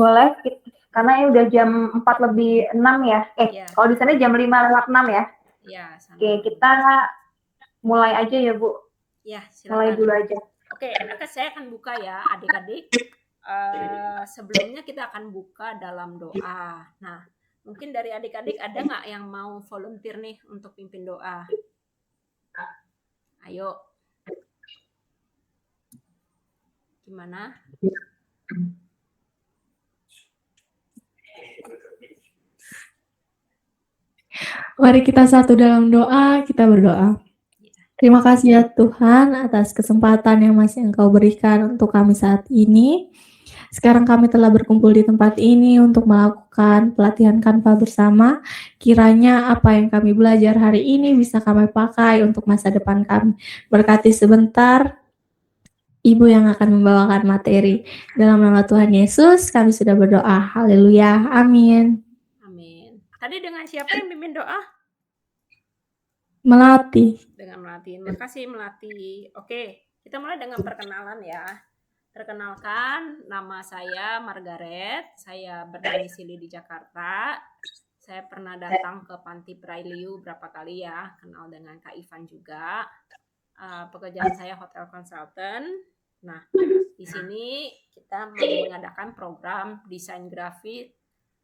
Boleh, karena ini udah jam 4:06 ya. Ya, Kalau di sana jam 5:06 ya. ya, sana. Oke, kita mulai aja ya, Bu. Ya, Mulai silakan. dulu aja. Oke, saya akan buka ya, adik-adik. Sebelumnya kita akan buka dalam doa. Nah, mungkin dari adik-adik ada nggak yang mau volunteer nih untuk pimpin doa? Ayo. Gimana? Mari kita satu dalam doa, kita berdoa. Terima kasih ya Tuhan atas kesempatan yang masih Engkau berikan untuk kami saat ini. Sekarang kami telah berkumpul di tempat ini untuk melakukan pelatihan Canva bersama. Kiranya apa yang kami belajar hari ini bisa kami pakai untuk masa depan kami. Berkati sebentar Ibu yang akan membawakan materi. Dalam nama Tuhan Yesus, kami sudah berdoa. Haleluya. Amin. Amin. Tadi dengan siapa yang pimpin doa? Melati. Dengan Melati. Makasih Melati. Oke, kita mulai dengan perkenalan ya. Perkenalkan, nama saya Margaret. Saya berdomisili di Jakarta. Saya pernah datang ke Panti Prailiu berapa kali ya, kenal dengan Kak Ivan juga. Pekerjaan saya hotel consultant. Nah, di sini kita mengadakan program desain grafis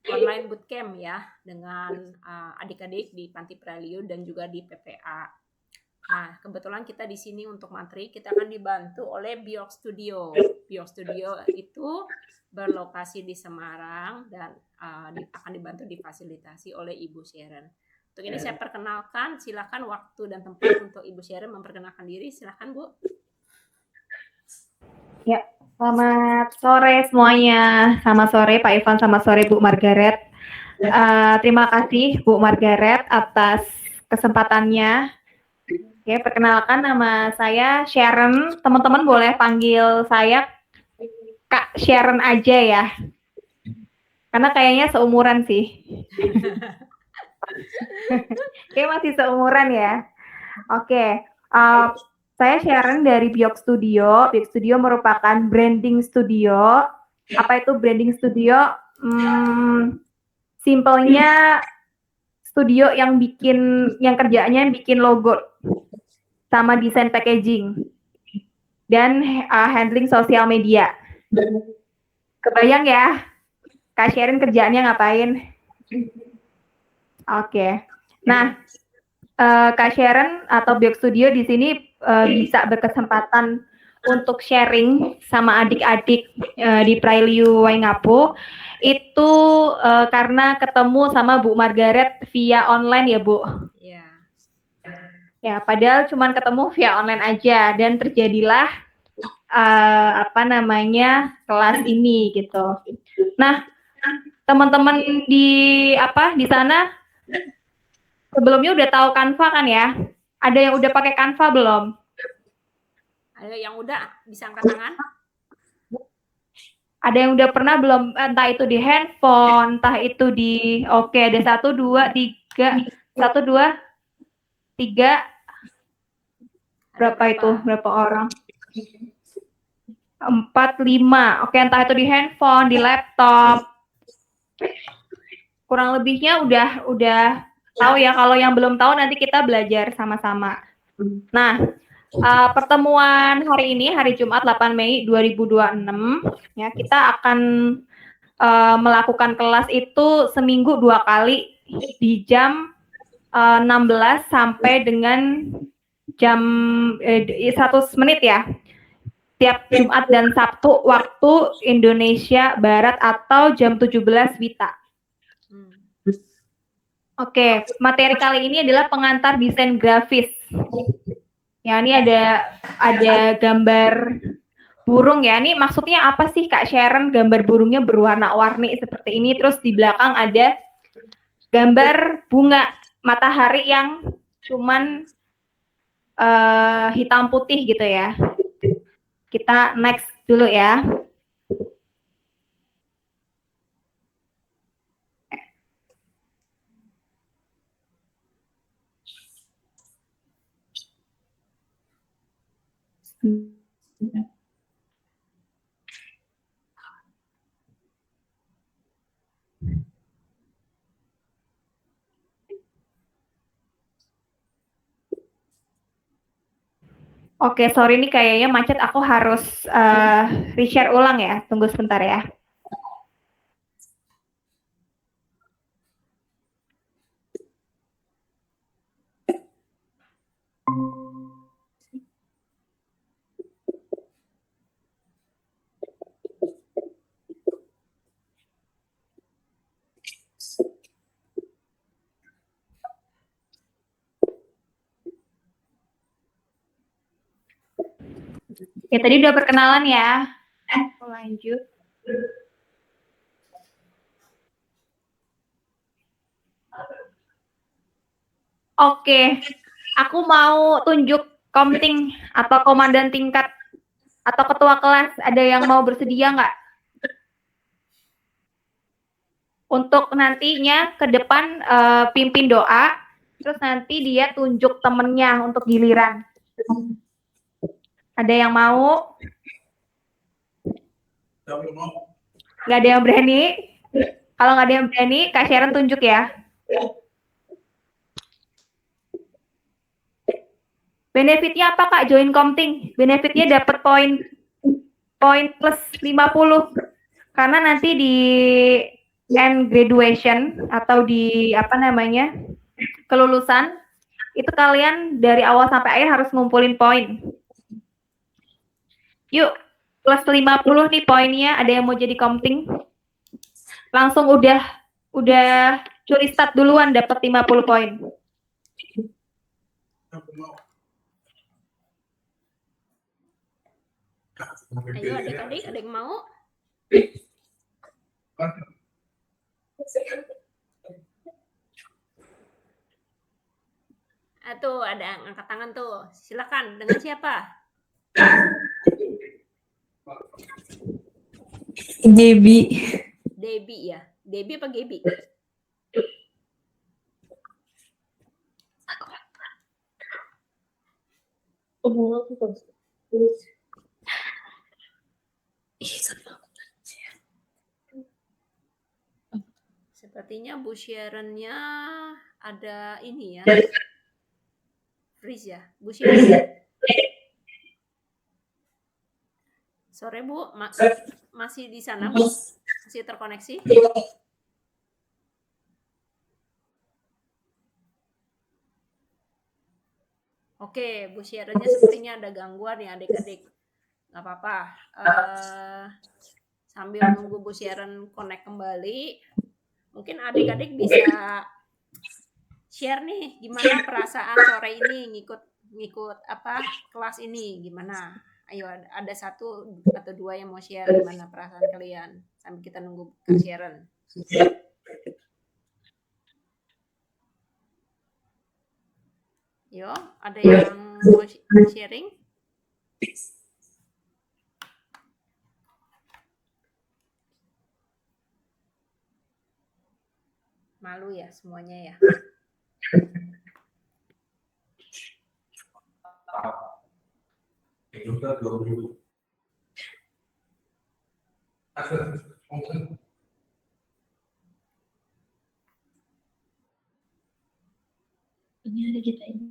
online bootcamp ya dengan adik-adik di Panti Prailiu dan juga di PPA. Nah, kebetulan kita di sini untuk materi kita akan dibantu oleh Biok Studio. Biok Studio itu berlokasi di Semarang dan akan dibantu difasilitasi oleh Ibu Sharon. Untuk ini saya perkenalkan, silakan waktu dan tempat untuk Ibu Sharon memperkenalkan diri. Silakan Bu. Ya, selamat sore semuanya. Selamat sore Pak Ivan, selamat sore Bu Margaret. Terima kasih Bu Margaret atas kesempatannya. Oke, perkenalkan nama saya Sharon. Teman-teman boleh panggil saya Kak Sharon aja ya. Karena kayaknya seumuran sih. Kayak masih seumuran ya. Oke, saya Sharon dari Biok Studio. Biok Studio merupakan branding studio. Apa itu branding studio? Simpelnya studio yang kerjaannya bikin logo sama desain packaging dan handling sosial media. Kebayang ya, Kak Sharon kerjaannya ngapain? Oke. Nah, Kak Sharon atau Biok Studio di sini bisa berkesempatan untuk sharing sama adik-adik di Prailiu Waingapu itu karena ketemu sama Bu Margaret via online ya Bu. Iya. Ya, padahal cuma ketemu via online aja dan terjadilah kelas ini gitu. Nah, teman-teman di sana sebelumnya udah tahu Canva kan ya? Ada yang udah pakai Canva belum? Ada yang udah bisa angkat tangan? Ada yang udah pernah belum? Entah itu di handphone, entah itu di ada 1, 2, 3, 1, 2, 3. Berapa itu? Berapa orang? 4, 5. Oke, entah itu di handphone, di laptop. Kurang lebihnya udah tahu ya. Kalau yang belum tahu nanti kita belajar sama-sama. Nah, pertemuan hari ini, hari Jumat 8 Mei 2026, ya kita akan melakukan kelas itu seminggu 2 kali di jam 16 sampai dengan jam 1 menit ya. Tiap Jumat dan Sabtu waktu Indonesia Barat atau jam 17 WITA. Oke, materi kali ini adalah pengantar desain grafis. Ya, ini ada gambar burung ya. Ini maksudnya apa sih Kak Sharon? Gambar burungnya berwarna-warni seperti ini. Terus di belakang ada gambar bunga matahari yang cuman hitam putih gitu ya. Kita next dulu ya. Oke, sorry nih kayaknya macet. Aku harus reshare ulang ya. Tunggu sebentar ya. Ya, tadi udah perkenalan ya. Lanjut. Oke, aku mau tunjuk komting atau komandan tingkat atau ketua kelas. Ada yang mau bersedia nggak? Untuk nantinya ke depan pimpin doa, terus nanti dia tunjuk temennya untuk giliran. Ada yang mau? Nggak ada yang berani? Kalau nggak ada yang berani, Kak Sharon tunjuk ya. Benefitnya apa Kak join komting? Benefitnya dapat poin plus 50. Karena nanti di end graduation atau di kelulusan, itu kalian dari awal sampai akhir harus ngumpulin poin. Yuk, plus 50 nih poinnya. Ada yang mau jadi komting? Langsung udah curi start duluan dapat 50 poin. Ayo adik-adik, ada yang mau? Tuh, ada yang angkat tangan tuh. Silakan, dengan siapa? Debbie. Debbie ya. Debbie apa Gebi? Sepertinya Bu Sharon-nya ada ini ya. Freeze ya. Bu Sharon. Sore Bu, masih di sana Bu? Masih terkoneksi? Oke, Bu Sharon-nya sepertinya ada gangguan ya adik-adik. Nggak apa-apa. Sambil nunggu Bu Sharon connect kembali, mungkin adik-adik bisa share nih gimana perasaan sore ini ngikut kelas ini, gimana? Ayo, ada satu atau dua yang mau share gimana perasaan kalian sambil kita nunggu Kak Sharon. Yo, ada yang mau sharing? Malu ya semuanya ya. Ini ada kita ini.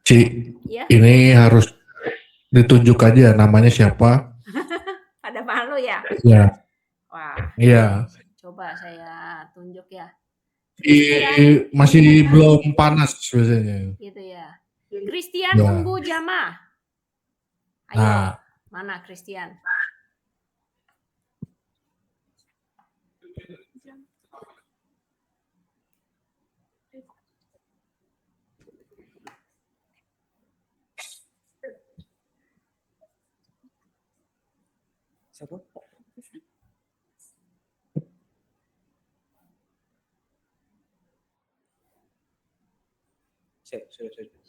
Ci, Ya, ini harus ditunjuk aja namanya siapa. pada malu ya. Ya, Wah, iya. coba saya tunjuk ya. Masih belum panas biasanya. Gitu ya. Christian Ya. Ungu Jama. Ayo, Nah, mana Christian? Siapa?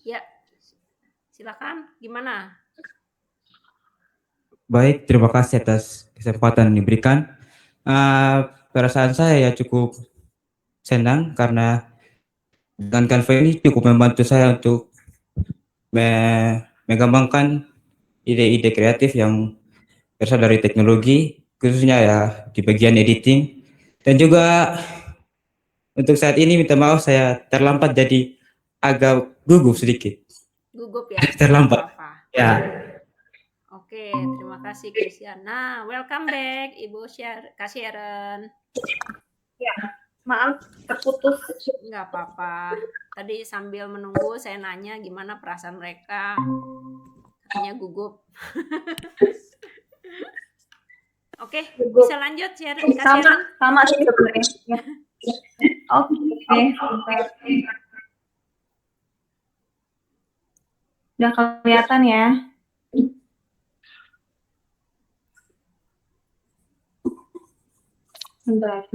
Ya, silakan. Gimana? Baik, terima kasih atas kesempatan yang diberikan. Perasaan saya ya cukup senang karena dengan Canva ini cukup membantu saya untuk mengembangkan ide-ide kreatif yang berasal dari teknologi khususnya ya di bagian editing. Dan juga untuk saat ini minta maaf saya terlambat jadi agak gugup sedikit. Gugup ya? Terlambat. Nggak apa-apa. Ya. Oke, terima kasih Kristiana. Welcome back Ibu Kak Sharon. Maaf, terputus. Nggak apa-apa. Tadi sambil menunggu saya nanya gimana perasaan mereka. Katanya gugup. Oke, bisa lanjut Kak Sharon. Sama sih sebenarnya. Ya. Oke. Udah kelihatan ya. Bentar.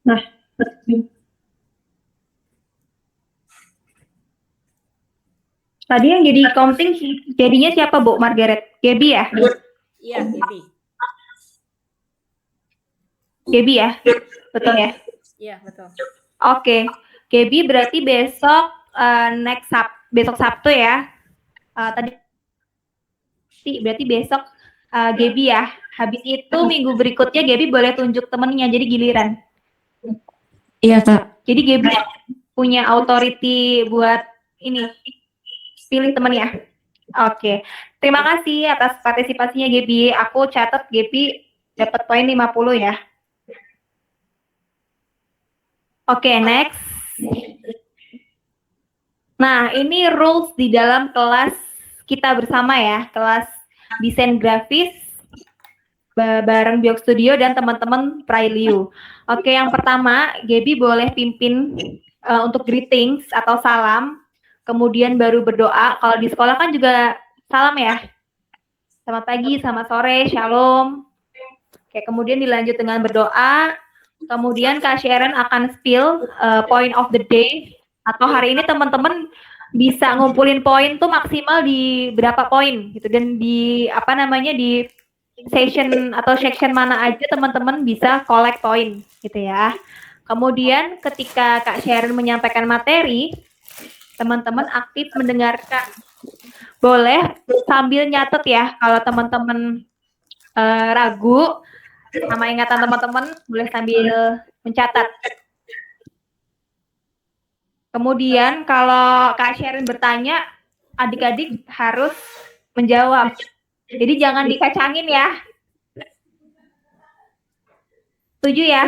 Nah, tadi yang jadi counting jadinya siapa, Bu Margaret? Gaby ya? Iya, Gaby. Gaby ya? Betul ya? Iya, betul. Oke. Gaby berarti besok besok Sabtu ya. Tadi berarti besok Gaby ya. Habis itu minggu berikutnya Gaby boleh tunjuk temennya, jadi giliran. Iya, Kak. Jadi Gaby punya authority buat ini, pilih temennya. Oke. Terima kasih atas partisipasinya Gaby. Aku catat Gaby dapat poin 50 ya. Oke, next. Nah, ini rules di dalam kelas kita bersama ya, kelas desain grafis bareng Biok Studio dan teman-teman Prailiu. Oke, yang pertama, Gaby boleh pimpin untuk greetings atau salam, kemudian baru berdoa. Kalau di sekolah kan juga salam ya. Selamat pagi, selamat sore, shalom. Oke, kemudian dilanjut dengan berdoa. Kemudian Kak Sharon akan spill point of the day, atau hari ini teman-teman bisa ngumpulin poin tuh maksimal di berapa poin gitu, dan di di session atau section mana aja teman-teman bisa collect poin gitu ya. Kemudian ketika Kak Sharon menyampaikan materi, teman-teman aktif mendengarkan. Boleh sambil nyatet ya, kalau teman-teman ragu sama ingatan teman-teman, boleh sambil mencatat. Kemudian kalau Kak Sharon bertanya, adik-adik harus menjawab. Jadi jangan dikacangin ya. Setuju ya?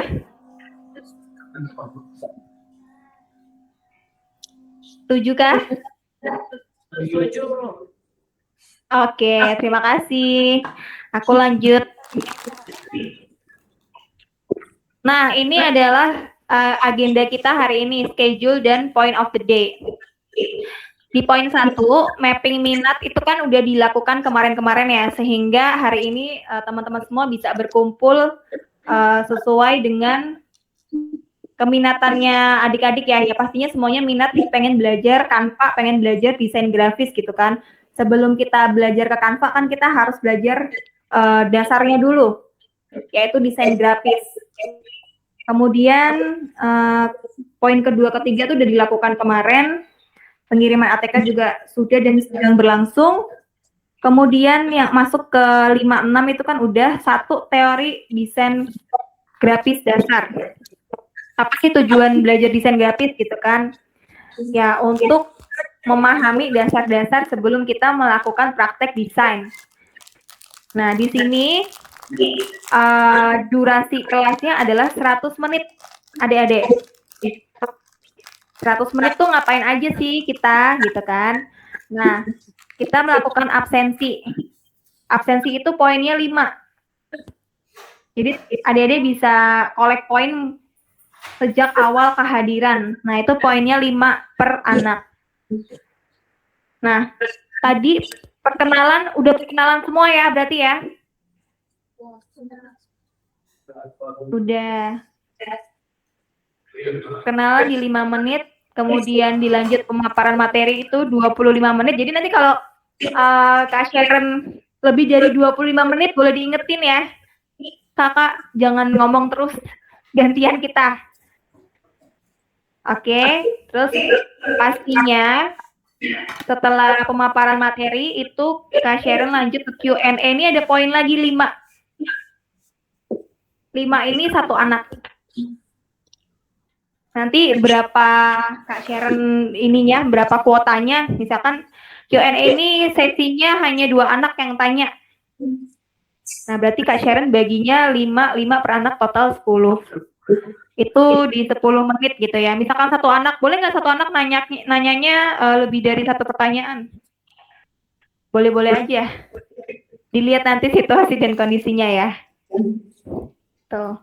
Setuju kah? Setuju. Oke, terima kasih. Aku lanjut. Nah, ini adalah agenda kita hari ini, schedule dan point of the day. Di poin 1, mapping minat itu kan udah dilakukan kemarin-kemarin ya, sehingga hari ini teman-teman semua bisa berkumpul sesuai dengan keminatannya adik-adik ya. Ya pastinya semuanya minat pengen belajar Canva, pengen belajar desain grafis gitu kan. Sebelum kita belajar ke Canva kan kita harus belajar dasarnya dulu, yaitu desain grafis. Kemudian poin kedua, ketiga itu udah dilakukan kemarin. Pengiriman ATK juga sudah dan sedang berlangsung. Kemudian yang masuk ke 5-6 itu kan udah 1 teori desain grafis dasar. Apa sih tujuan belajar desain grafis gitu kan? Ya untuk memahami dasar-dasar sebelum kita melakukan praktek desain. Nah di sini durasi kelasnya adalah 100 menit adik-adik. 100 menit tuh ngapain aja sih kita gitu kan. Nah, kita melakukan absensi. Absensi itu poinnya 5. Jadi adik-adik bisa collect poin sejak awal kehadiran. Nah, itu poinnya 5 per anak. Nah, tadi perkenalan, udah perkenalan semua ya berarti ya? Udah. Kenalan di 5 menit, kemudian dilanjut pemaparan materi itu 25 menit. Jadi nanti kalau Kak Sharon lebih dari 25 menit boleh diingetin ya. Kakak jangan ngomong terus, gantian kita. Oke, terus pastinya setelah pemaparan materi itu Kak Sharon lanjut ke Q&A. Ini ada poin lagi 5. 5 ini satu anak. Nanti berapa Kak Sharon ininya, berapa kuotanya, misalkan Q&A ini sesinya hanya 2 anak yang tanya. Nah, berarti Kak Sharon baginya 5 per anak, total 10. Itu di 10 menit gitu ya. Misalkan satu anak, boleh nggak satu anak nanyanya lebih dari 1 pertanyaan? Boleh-boleh aja. Dilihat nanti situasi dan kondisinya ya. Tuh.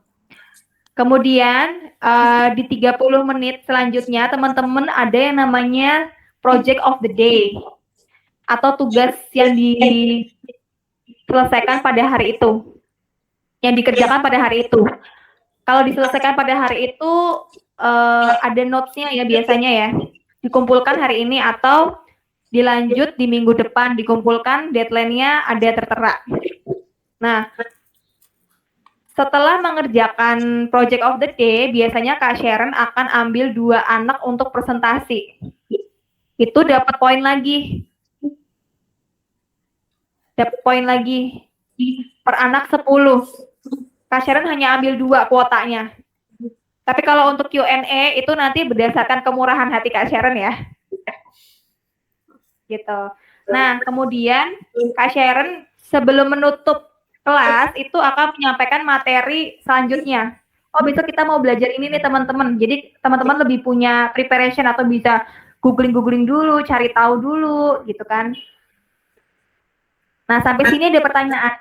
Kemudian di 30 menit selanjutnya teman-teman ada yang namanya project of the day atau tugas yang diselesaikan pada hari itu, yang dikerjakan pada hari itu. Kalau diselesaikan pada hari itu ada notes-nya ya biasanya ya, dikumpulkan hari ini atau dilanjut di minggu depan, dikumpulkan deadline-nya ada tertera. Nah, setelah mengerjakan project of the day, biasanya Kak Sharon akan ambil 2 anak untuk presentasi. Itu dapat poin lagi. Dapat poin lagi. Per anak 10. Kak Sharon hanya ambil 2 kuotanya. Tapi kalau untuk Q&A itu nanti berdasarkan kemurahan hati Kak Sharon ya. Gitu. Nah, kemudian Kak Sharon sebelum menutup kelas itu akan menyampaikan materi selanjutnya. Oh, besok kita mau belajar ini nih teman-teman. Jadi teman-teman lebih punya preparation atau bisa googling dulu, cari tahu dulu gitu kan. Nah, sampai sini ada pertanyaan.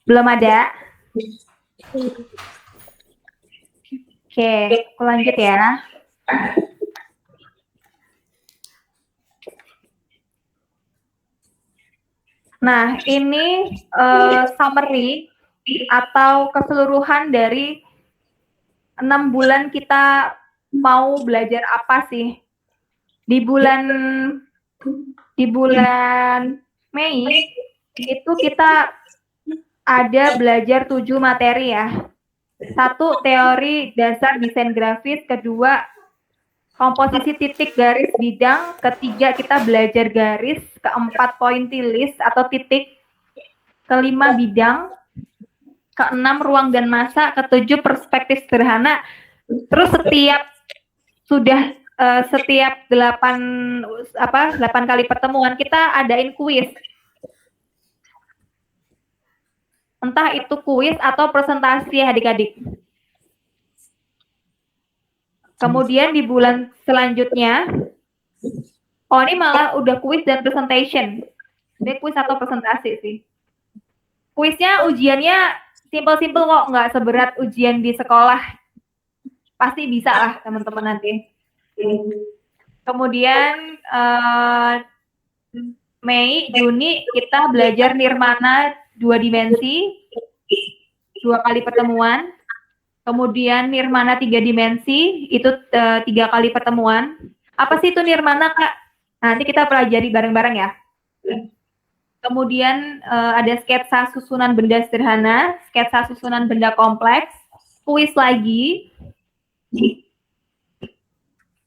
Belum ada? Oke, aku lanjut ya. Nah, ini summary atau keseluruhan dari 6 bulan kita mau belajar apa sih? Di bulan Mei itu kita ada belajar 7 materi ya. 1 teori dasar desain grafis, kedua komposisi titik garis bidang, ketiga kita belajar garis, keempat pointillis atau titik, kelima bidang, keenam ruang dan massa, ketujuh perspektif sederhana. Terus setiap 8 kali pertemuan kita adain kuis. Entah itu kuis atau presentasi adik-adik. Kemudian di bulan selanjutnya, oh ini malah udah kuis dan presentation. Ini kuis atau presentasi sih. Kuisnya ujiannya simple-simple kok, nggak seberat ujian di sekolah. Pasti bisa lah teman-teman nanti. Kemudian Mei, Juni kita belajar nirmana 2 dimensi, 2 kali pertemuan. Kemudian nirmana 3 dimensi, itu 3 kali pertemuan. Apa sih itu nirmana, Kak? Nanti kita pelajari bareng-bareng ya. Kemudian ada sketsa susunan benda sederhana, sketsa susunan benda kompleks, kuis lagi.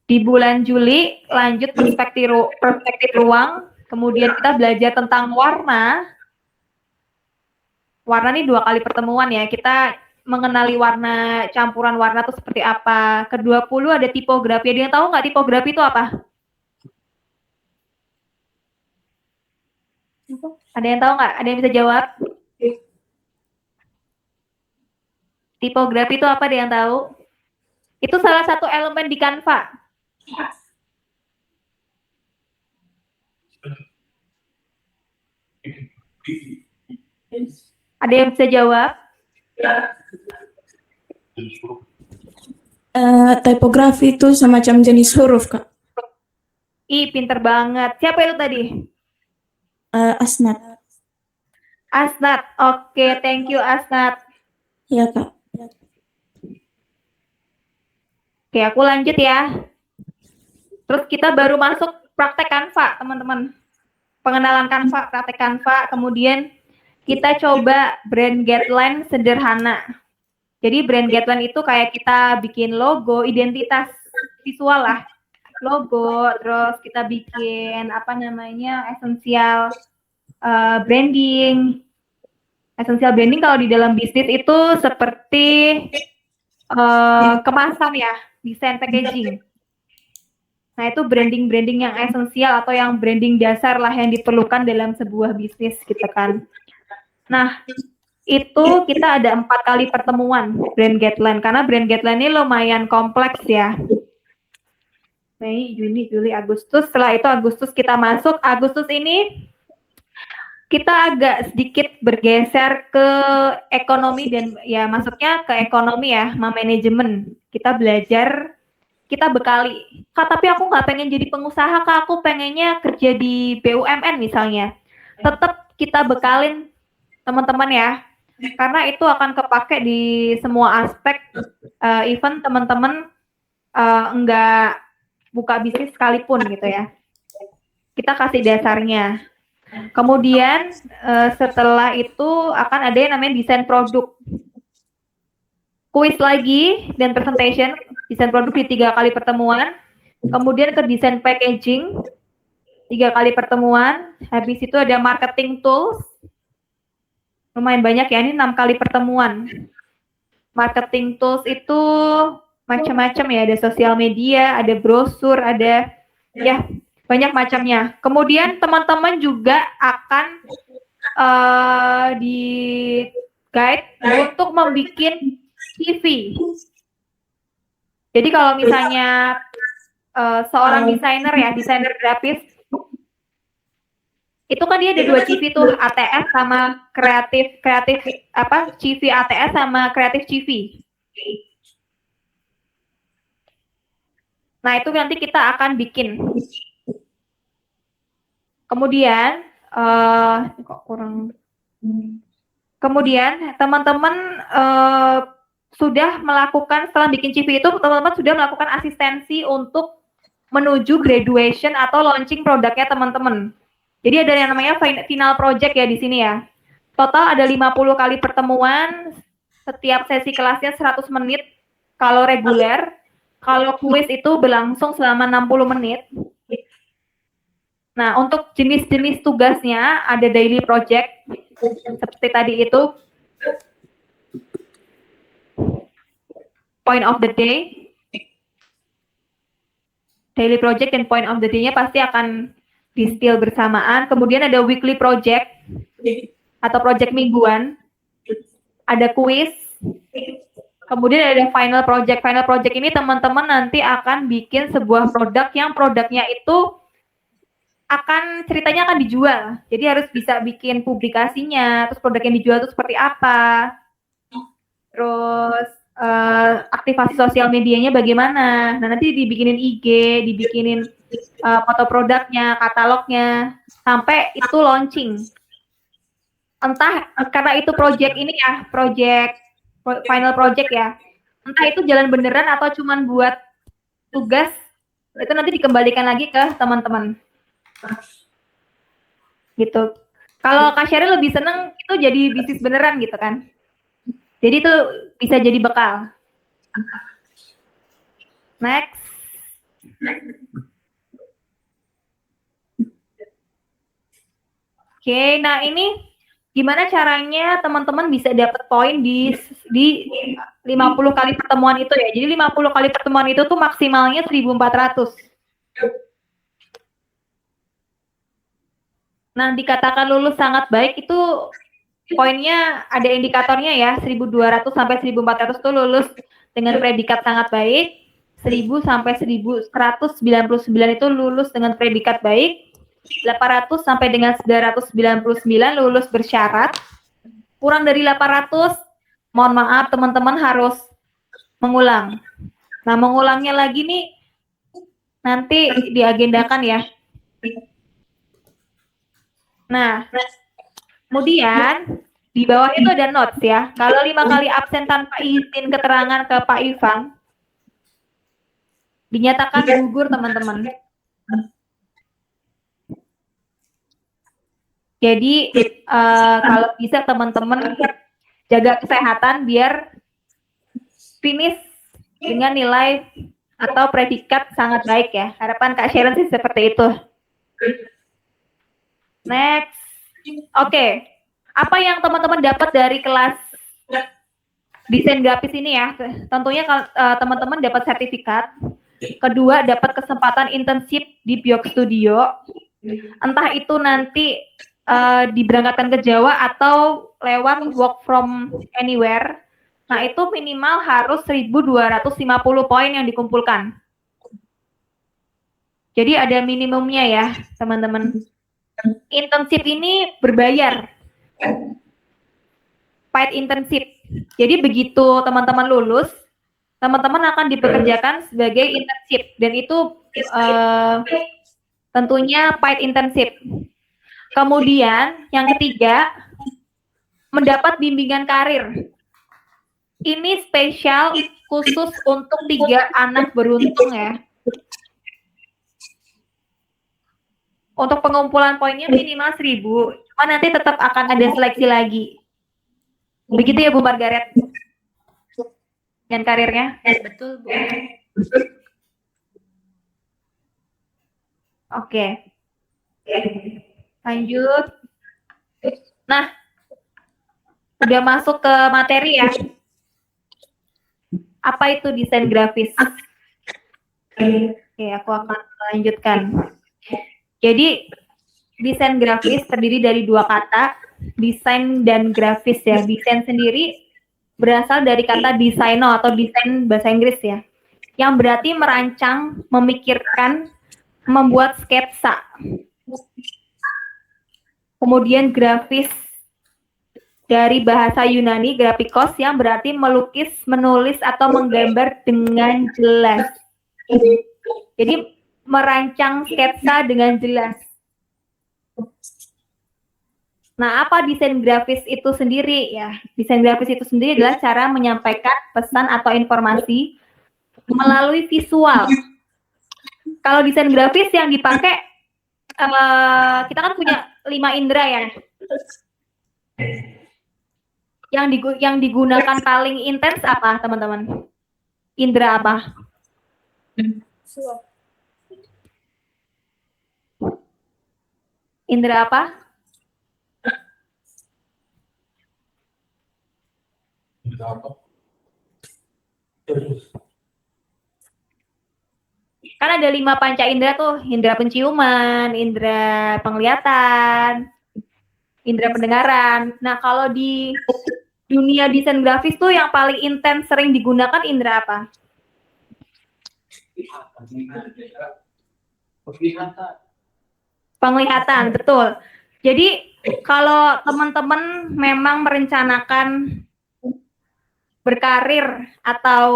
Di bulan Juli lanjut perspektif ruang, kemudian kita belajar tentang warna. Warna ini 2 kali pertemuan ya, kita mengenali warna, campuran warna itu seperti apa. Ke-20 ada tipografi. Ada yang tahu nggak tipografi itu apa? Ada yang tahu nggak? Ada yang bisa jawab? Tipografi itu apa? Ada yang tahu? Itu salah satu elemen di Canva. Ada yang bisa jawab? Tipografi itu semacam jenis huruf, Kak. Ih, pinter banget. Siapa itu tadi? Asnat. Asnat. Oke, thank you Asnat. Ya, Kak. Oke, aku lanjut ya. Terus kita baru masuk praktek Canva, teman-teman. pengenalan Canva, praktek Canva, kemudian kita coba brand guideline sederhana. Jadi brand guideline itu kayak kita bikin logo, identitas visual lah, logo, terus kita bikin esensial branding. Esensial branding kalau di dalam bisnis itu seperti kemasan ya, desain packaging. Nah, itu branding-branding yang esensial atau yang branding dasar lah yang diperlukan dalam sebuah bisnis gitu kan. Nah, itu kita ada 4 kali pertemuan brand guideline, karena brand guideline ini lumayan kompleks ya. Mei, Juni, Juli, Agustus. Setelah itu Agustus kita masuk. Agustus ini kita agak sedikit bergeser ke ekonomi dan ya masuknya ke ekonomi ya, manajemen. Kita belajar, kita bekali. Kak, tapi aku nggak pengen jadi pengusaha, Kak. Aku pengennya kerja di BUMN misalnya. Tetap kita bekalin teman-teman ya, karena itu akan kepake di semua aspek. Even teman-teman nggak buka bisnis sekalipun gitu ya. Kita kasih dasarnya. Kemudian setelah itu akan ada yang namanya desain produk. Kuis lagi dan presentation, desain produk di 3 kali pertemuan. Kemudian ke desain packaging, 3 kali pertemuan. Habis itu ada marketing tools. Lumayan banyak ya, ini 6 kali pertemuan. Marketing tools itu macam-macam ya, ada sosial media, ada brosur, ada ya banyak macamnya. Kemudian teman-teman juga akan di guide untuk membuat CV. Jadi kalau misalnya seorang desainer ya, desainer grafis, itu kan dia ada 2 CV tuh, ATS sama kreatif CV ATS sama kreatif CV. Nah, itu nanti kita akan bikin. Kemudian Kemudian teman-teman sudah melakukan, setelah bikin CV itu teman-teman sudah melakukan asistensi untuk menuju graduation atau launching produknya teman-teman. Jadi ada yang namanya final project ya di sini ya. Total ada 50 kali pertemuan, setiap sesi kelasnya 100 menit kalau reguler. Kalau kuis itu berlangsung selama 60 menit. Nah, untuk jenis-jenis tugasnya ada daily project, seperti tadi itu, point of the day, daily project dan point of the day-nya pasti akan di-spill bersamaan. Kemudian ada weekly project, atau project mingguan, ada kuis, kemudian ada final project. Final project ini teman-teman nanti akan bikin sebuah produk yang produknya itu ceritanya akan dijual. Jadi harus bisa bikin publikasinya, terus produk yang dijual itu seperti apa. Terus aktivasi sosial medianya bagaimana. Nah, nanti dibikinin IG, dibikinin foto produknya, katalognya, sampai itu launching. Entah karena itu project ini ya, final project ya. Entah itu jalan beneran atau cuman buat tugas, itu nanti dikembalikan lagi ke teman-teman. Gitu. Kalau Kak Sheryl lebih seneng itu jadi bisnis beneran gitu kan. Jadi itu bisa jadi bekal. Next. Oke, nah ini gimana caranya teman-teman bisa dapat poin di 50 kali pertemuan itu ya. Jadi 50 kali pertemuan itu tuh maksimalnya 1.400. Nah, dikatakan lulus sangat baik itu poinnya ada indikatornya ya, 1.200 sampai 1.400 itu lulus dengan predikat sangat baik, 1.000 sampai 1.199 itu lulus dengan predikat baik, 800 sampai dengan 999 lulus bersyarat, kurang dari 800, mohon maaf teman-teman harus mengulang. Nah, mengulangnya lagi nih nanti diagendakan ya. Nah, kemudian di bawah itu ada notes ya. Kalau 5 kali absen tanpa izin keterangan ke Pak Ivan, dinyatakan gugur teman-teman. Jadi kalau bisa teman-teman jaga kesehatan biar finish dengan nilai atau predikat sangat baik ya. Harapan Kak Sharon sih seperti itu. Next. Oke. Apa yang teman-teman dapat dari kelas desain grafis ini ya? Tentunya teman-teman dapat sertifikat. Kedua, dapat kesempatan internship di Biok Studio. Entah itu nanti diberangkatkan ke Jawa atau lewat work from anywhere. Nah, itu minimal harus 1.250 poin yang dikumpulkan. Jadi ada minimumnya ya, teman-teman. Internship ini berbayar. Paid internship. Jadi begitu teman-teman lulus, teman-teman akan dipekerjakan sebagai internship. Dan itu tentunya paid internship. Kemudian yang ketiga, mendapat bimbingan karir. Ini spesial khusus untuk 3 anak beruntung ya. Untuk pengumpulan poinnya minimal 1.000, cuma nanti tetap akan ada seleksi lagi. Begitu ya Bu Margaret? Dan karirnya? Betul, Bu. Oke. Lanjut. Nah, udah masuk ke materi ya. Apa itu desain grafis? Oke, aku akan melanjutkan. Jadi, desain grafis terdiri dari 2 kata, desain dan grafis ya. Desain sendiri berasal dari kata desaino atau desain bahasa Inggris ya. Yang berarti merancang, memikirkan, membuat sketsa. Kemudian grafis dari bahasa Yunani grafikos yang berarti melukis, menulis atau menggambar dengan jelas. Jadi merancang sketsa dengan jelas. Nah, apa desain grafis itu sendiri ya? Desain grafis itu sendiri adalah cara menyampaikan pesan atau informasi melalui visual. Kalau desain grafis yang dipakai, kita kan punya 5 indera ya. Yang digunakan paling intens apa, teman-teman? Indera apa? Indera apa? Kan ada 5 panca indera tuh, indera penciuman, indera penglihatan, indera pendengaran. Nah, kalau di dunia desain grafis tuh yang paling intens sering digunakan indera apa? Penglihatan, betul. Jadi kalau teman-teman memang merencanakan berkarir atau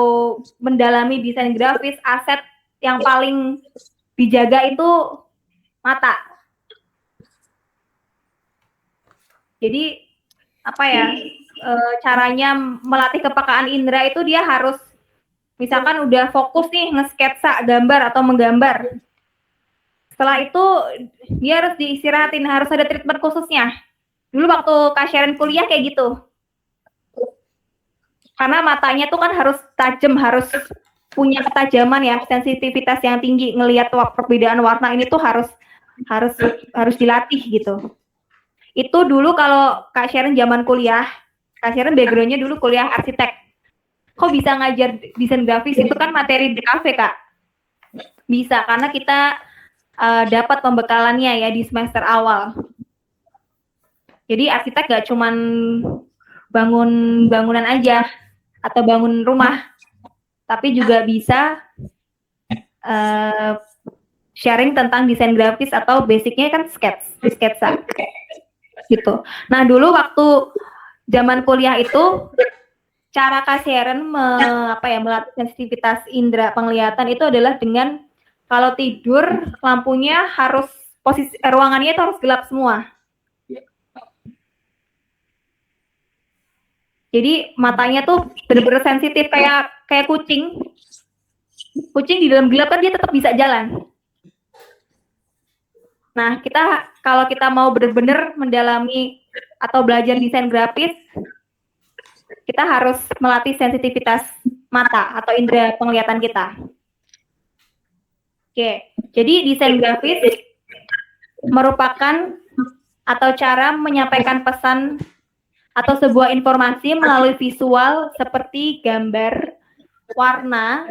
mendalami desain grafis, aset yang paling dijaga itu mata. Jadi apa ya, caranya melatih kepekaan indera itu dia harus misalkan udah fokus nih nge-sketsa gambar atau menggambar. Setelah itu dia harus diistirahatin, harus ada treatment khususnya. Dulu waktu Kak Sharon kuliah kayak gitu. Karena matanya tuh kan harus tajam, harus punya ketajaman ya, sensitivitas yang tinggi, ngelihat perbedaan warna ini tuh harus dilatih gitu. Itu dulu kalau Kak Sharon zaman kuliah, Kak Sharon background-nya dulu kuliah arsitek. Kok bisa ngajar desain grafis? Itu kan materi DKV, Kak. Bisa, karena kita dapat pembekalannya ya di semester awal. Jadi arsitek gak cuman bangun bangunan aja atau bangun rumah, tapi juga bisa sharing tentang desain grafis atau basicnya kan sketsa gitu. Nah, dulu waktu zaman kuliah itu cara Kak Sharon melatih sensitivitas indera penglihatan itu adalah dengan kalau tidur lampunya harus posisi ruangannya itu harus gelap semua. Jadi matanya tuh benar-benar sensitif kayak kucing. Kucing di dalam gelap kan dia tetap bisa jalan. Nah, kalau kita mau benar-benar mendalami atau belajar desain grafis, kita harus melatih sensitivitas mata atau indera penglihatan kita. Oke, jadi desain grafis merupakan atau cara menyampaikan pesan atau sebuah informasi melalui visual seperti gambar, warna,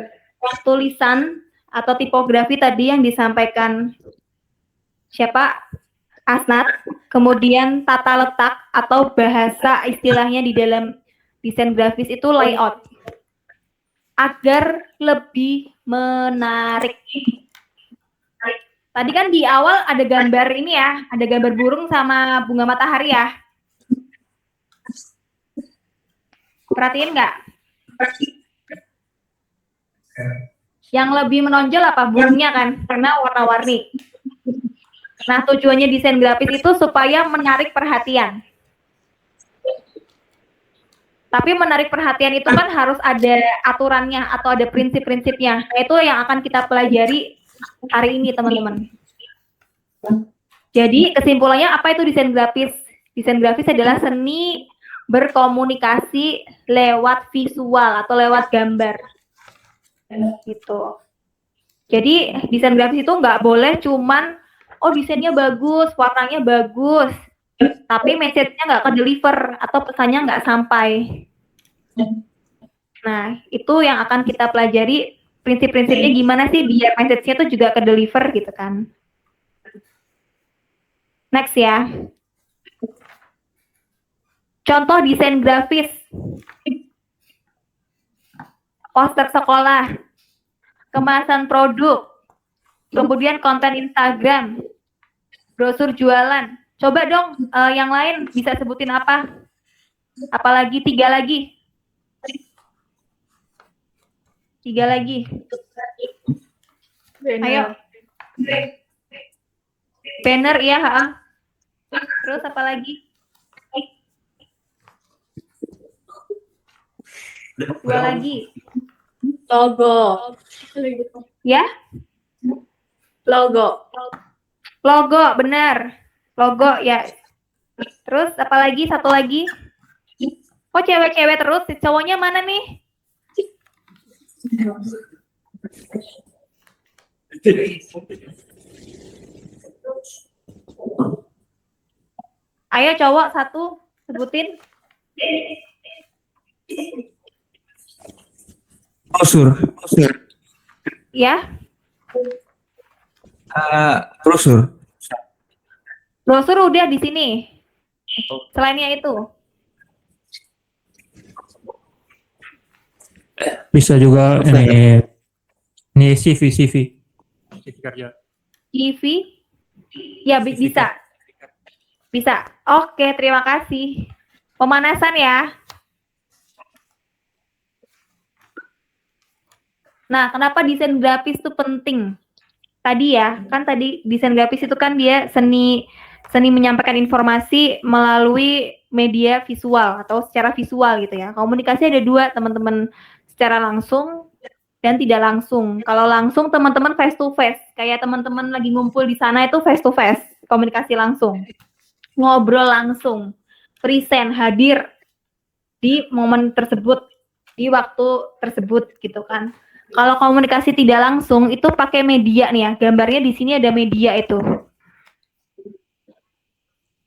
tulisan, atau tipografi tadi yang disampaikan siapa? Asnat. Kemudian tata letak atau bahasa istilahnya di dalam desain grafis itu layout. Agar lebih menarik. Tadi kan di awal ada gambar ini ya, ada gambar burung sama bunga matahari ya. Perhatiin nggak? Yang lebih menonjol apa? Burungnya kan, karena warna-warni. Nah, tujuannya desain grafis itu supaya menarik perhatian. Tapi menarik perhatian itu kan harus ada aturannya atau ada prinsip-prinsipnya. Itu yang akan kita pelajari hari ini, teman-teman. Jadi, kesimpulannya apa itu desain grafis? Desain grafis adalah seni berkomunikasi lewat visual atau lewat gambar. Gitu. Jadi, desain grafis itu nggak boleh cuman, oh desainnya bagus, warnanya bagus, tapi message-nya nggak ke-deliver atau pesannya nggak sampai. Nah, itu yang akan kita pelajari, prinsip-prinsipnya gimana sih biar message-nya itu juga ke-deliver gitu kan. Next ya. Contoh desain grafis. Poster sekolah, kemasan produk, kemudian konten Instagram, brosur jualan. Coba dong yang lain bisa sebutin apa? Apalagi 3 lagi. 3 lagi. Ayo. Banner ya, Terus apa lagi? 2 lagi. Logo. Ya? Logo. Logo, benar. Logo ya. Terus apa lagi? 1 lagi. Kok cewek-cewek terus? Cowoknya mana nih? Ayo cowok 1 sebutin. Brosur. Ya. Brosur. Brosur udah di sini. Selainnya itu. Bisa juga ini CV kerja. CV? Ya, bisa. Bisa. Oke, terima kasih. Pemanasan ya. Nah, kenapa desain grafis itu penting? Tadi ya, kan tadi desain grafis itu kan dia seni menyampaikan informasi melalui media visual atau secara visual gitu ya. Komunikasi ada 2, teman-teman, secara langsung dan tidak langsung. Kalau langsung teman-teman face to face, kayak teman-teman lagi ngumpul di sana itu face to face, komunikasi langsung. Ngobrol langsung, present, hadir di momen tersebut, di waktu tersebut gitu kan. Kalau komunikasi tidak langsung itu pakai media nih ya. Gambarnya di sini ada media itu.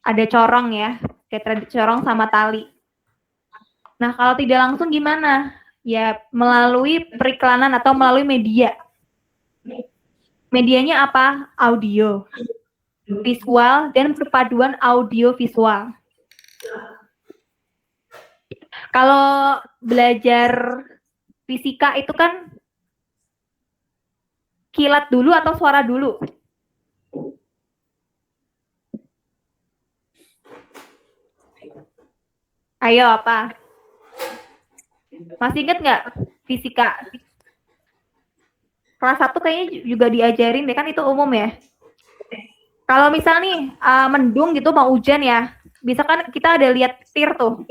Ada corong ya, kayak corong sama tali. Nah, kalau tidak langsung gimana? Ya melalui periklanan atau melalui media. Medianya apa? Audio, visual, dan perpaduan audio visual. Kalau belajar fisika itu kan kilat dulu atau suara dulu? Ayo apa? Masih inget nggak fisika? Kelas 1 kayaknya juga diajarin deh, kan itu umum ya. Kalau misal nih mendung gitu mau hujan ya, bisa kan kita ada lihat petir tuh.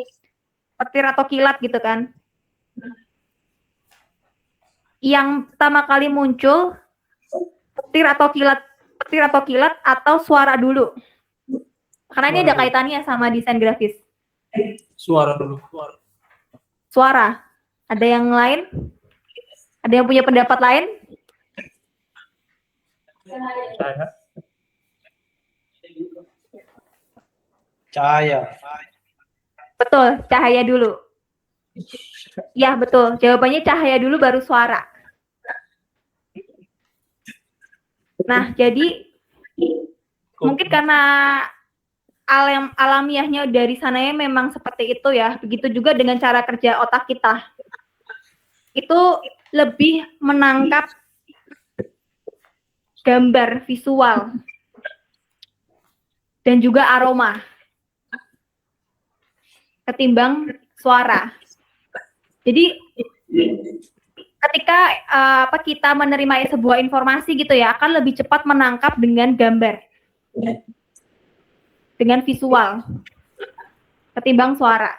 Petir atau kilat gitu kan. Yang pertama kali muncul petir atau kilat petir atau kilat atau suara dulu? Karena ini ada kaitannya sama desain grafis. Suara dulu. Suara. Ada yang lain? Ada yang punya pendapat lain? Saya. Cahaya. Betul, cahaya dulu. Ya, betul. Jawabannya cahaya dulu baru suara. Nah, jadi mungkin karena alamiahnya dari sananya memang seperti itu ya. Begitu juga dengan cara kerja otak kita. Itu lebih menangkap gambar visual dan juga aroma ketimbang suara. Jadi ketika kita menerima sebuah informasi gitu ya, akan lebih cepat menangkap dengan gambar, dengan visual ketimbang suara.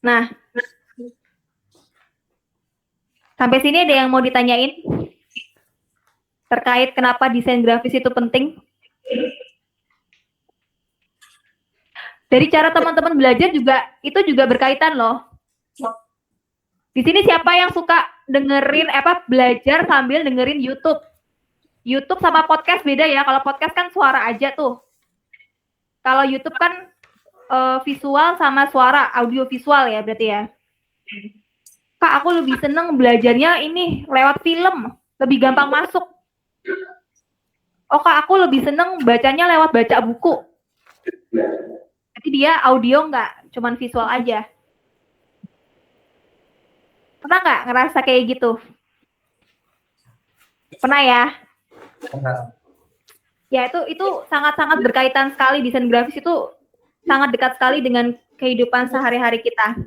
Nah, sampai sini ada yang mau ditanyain terkait kenapa desain grafis itu penting? Dari cara teman-teman belajar juga, itu juga berkaitan loh. Di sini siapa yang suka dengerin, belajar sambil dengerin YouTube? YouTube sama podcast beda ya, kalau podcast kan suara aja tuh. Kalau YouTube kan visual sama suara, audio visual ya berarti ya. Kak, aku lebih seneng belajarnya ini lewat film, lebih gampang masuk. Oh Kak, aku lebih seneng bacanya lewat baca buku. Jadi dia audio nggak, cuman visual aja. Pernah nggak ngerasa kayak gitu? Pernah ya? Pernah. Ya itu sangat-sangat berkaitan sekali, desain grafis itu sangat dekat sekali dengan kehidupan sehari-hari kita.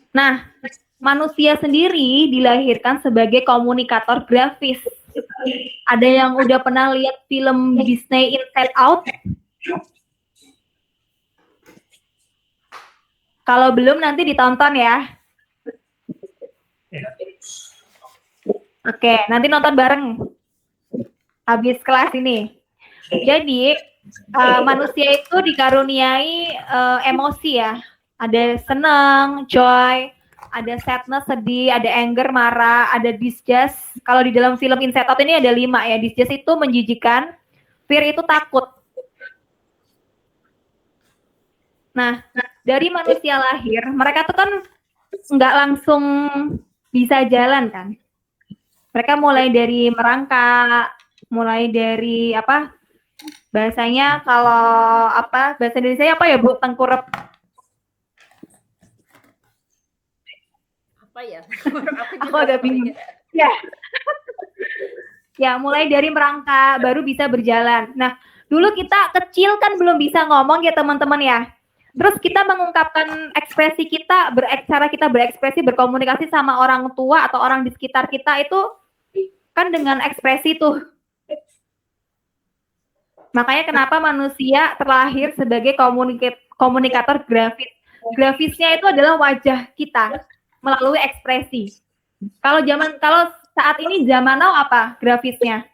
Nah, manusia sendiri dilahirkan sebagai komunikator grafis. Ada yang udah pernah lihat film Disney Inside Out? Kalau belum nanti ditonton ya. Oke, nanti nonton bareng habis kelas ini. Jadi manusia itu dikaruniai emosi ya. Ada senang, joy, ada sadness, sedih, ada anger, marah, ada disgust. Kalau di dalam film Inside Out ini ada 5 ya. Disgust itu menjijikan, fear itu takut. Nah, dari manusia lahir, mereka tuh kan nggak langsung bisa jalan kan. Mereka mulai dari merangkak, mulai dari bahasanya kalau bahasa Indonesia apa ya Bu? Tengkurap. Apa ya? Aku agak bingung. Ya. Ya, mulai dari merangkak baru bisa berjalan. Nah, dulu kita kecil kan belum bisa ngomong ya teman-teman ya. Terus kita mengungkapkan ekspresi kita, cara kita berekspresi, berkomunikasi sama orang tua atau orang di sekitar kita itu kan dengan ekspresi tuh. Makanya kenapa manusia terlahir sebagai komunikator grafis. Grafisnya itu adalah wajah kita melalui ekspresi. Kalau saat ini zaman now apa grafisnya?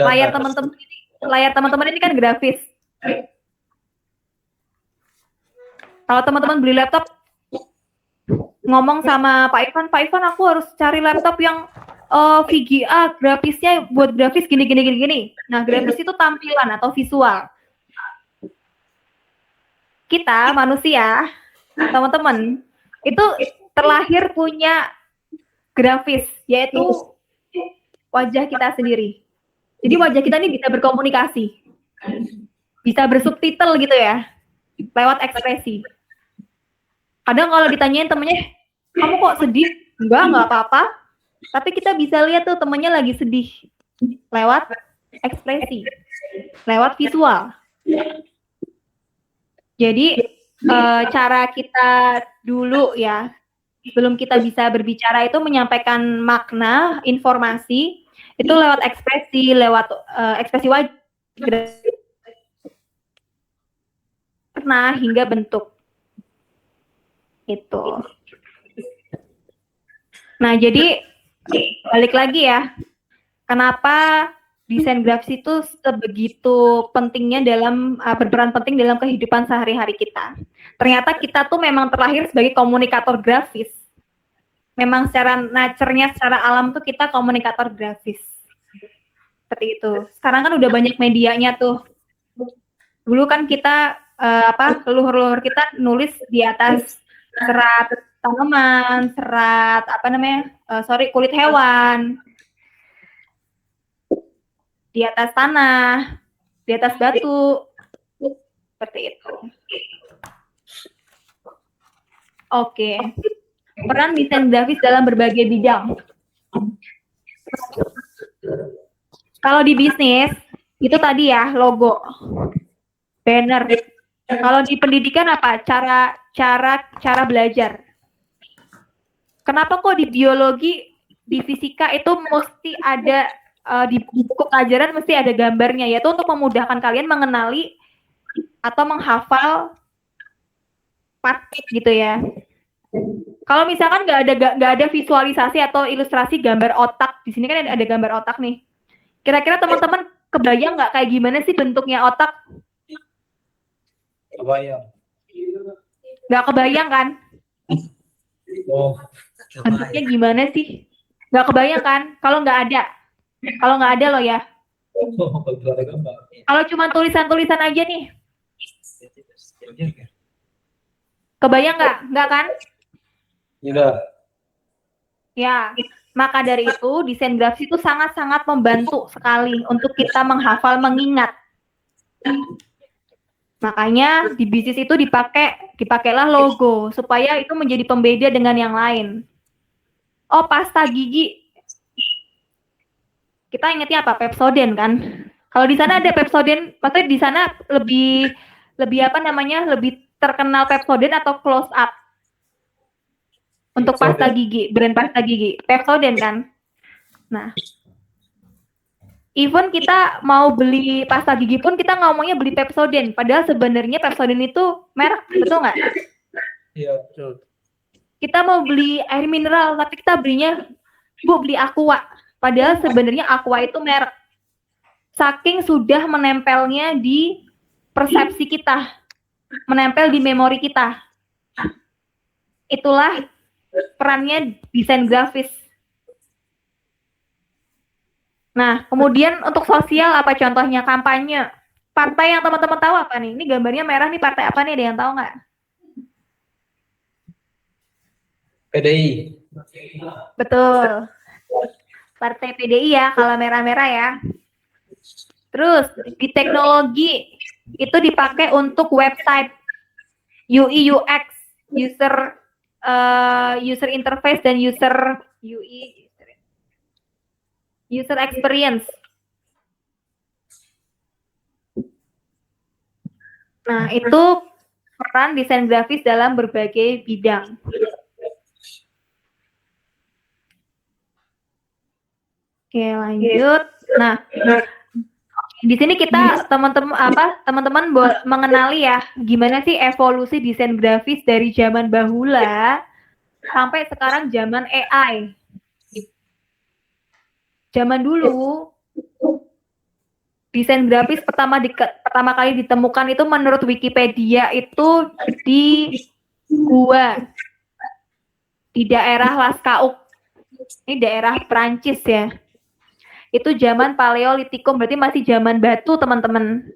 Layar teman-teman ini kan grafis. Kalau teman-teman beli laptop, ngomong sama Pak Ivan aku harus cari laptop yang VGA, grafisnya buat grafis gini. Nah, grafis itu tampilan atau visual. Kita manusia, teman-teman, itu terlahir punya grafis, yaitu wajah kita sendiri. Jadi wajah kita ini bisa berkomunikasi, bisa bersubtitle gitu ya, lewat ekspresi. Kadang kalau ditanyain temennya, kamu kok sedih? Enggak apa-apa. Tapi kita bisa lihat tuh temennya lagi sedih lewat ekspresi, lewat visual. Jadi cara kita dulu ya, sebelum kita bisa berbicara itu menyampaikan makna, informasi, itu lewat ekspresi, ekspresi wajah, warna hingga bentuk. Itu. Nah, jadi balik lagi ya. Kenapa desain grafis itu sebegitu pentingnya dalam berperan penting dalam kehidupan sehari-hari kita. Ternyata kita tuh memang terlahir sebagai komunikator grafis. Memang secara nature-nya, secara alam tuh kita komunikator grafis. Seperti itu. Sekarang kan udah banyak medianya tuh. Dulu kan kita leluhur-leluhur kita nulis di atas serat tanaman, serat kulit hewan, di atas tanah, di atas batu, seperti itu. Oke, peran desain grafis dalam berbagai bidang. Kalau di bisnis itu tadi ya logo, banner. Kalau di pendidikan apa? Cara belajar. Kenapa kok di biologi, di fisika itu mesti ada di buku pelajaran mesti ada gambarnya, yaitu untuk memudahkan kalian mengenali atau menghafal part gitu ya. Kalau misalkan nggak ada visualisasi atau ilustrasi gambar otak, di sini kan ada gambar otak nih. Kira-kira teman-teman kebayang nggak kayak gimana sih bentuknya otak? Kebayang. Nggak kebayang kan? Oh, Bentuknya gimana sih? Nggak kebayang kan? Kalau nggak ada loh ya. kalau ada gambar. Kalau cuma tulisan-tulisan aja nih, kebayang nggak? Nggak kan? Tidak. Ya, maka dari itu desain grafis itu sangat-sangat membantu sekali untuk kita menghafal, mengingat. Makanya di bisnis itu dipakailah logo supaya itu menjadi pembeda dengan yang lain. Oh, pasta gigi. Kita ingetnya apa? Pepsodent kan? Kalau di sana ada Pepsodent, maksudnya di sana lebih lebih terkenal Pepsodent atau Close Up untuk pasta gigi, brand pasta gigi, Pepsodent kan? Nah, even kita mau beli pasta gigi pun kita ngomongnya beli Pepsodent, padahal sebenarnya Pepsodent itu merek, betul nggak? Iya, betul. Kita mau beli air mineral, tapi kita belinya, Bu, beli Aqua. Padahal sebenarnya Aqua itu merek. Saking sudah menempelnya di persepsi kita, menempel di memori kita. Itulah perannya desain grafis. Nah, kemudian untuk sosial apa contohnya? Kampanye. Partai yang teman-teman tahu apa nih? Ini gambarnya merah nih, partai apa nih? Ada yang tahu nggak? PDI. Betul. Partai PDI ya, kalau merah-merah ya. Terus di teknologi itu dipakai untuk website, UI UX, user interface dan user experience. Nah, itu peran desain grafis dalam berbagai bidang. Oke, lanjut. Nah, di sini kita teman-teman mengenali ya gimana sih evolusi desain grafis dari zaman bahula sampai sekarang zaman AI. Zaman dulu desain grafis pertama kali ditemukan itu menurut Wikipedia itu di gua di daerah Lascaux. Ini daerah Prancis ya. Itu zaman Paleolitikum, berarti masih zaman batu, teman-teman.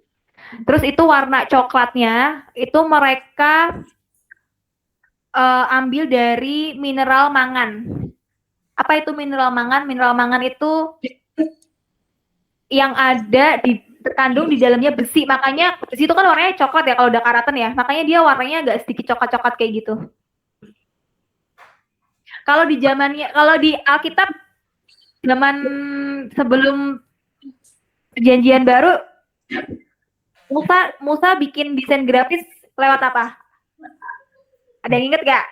Terus itu warna coklatnya, itu mereka ambil dari mineral mangan. Apa itu mineral mangan? Mineral mangan itu yang ada terkandung di dalamnya besi, makanya besi itu kan warnanya coklat ya kalau udah karatan ya, makanya dia warnanya agak sedikit coklat-coklat kayak gitu. Kalau di Alkitab zaman sebelum perjanjian baru, Musa bikin desain grafis lewat apa? Ada yang inget gak?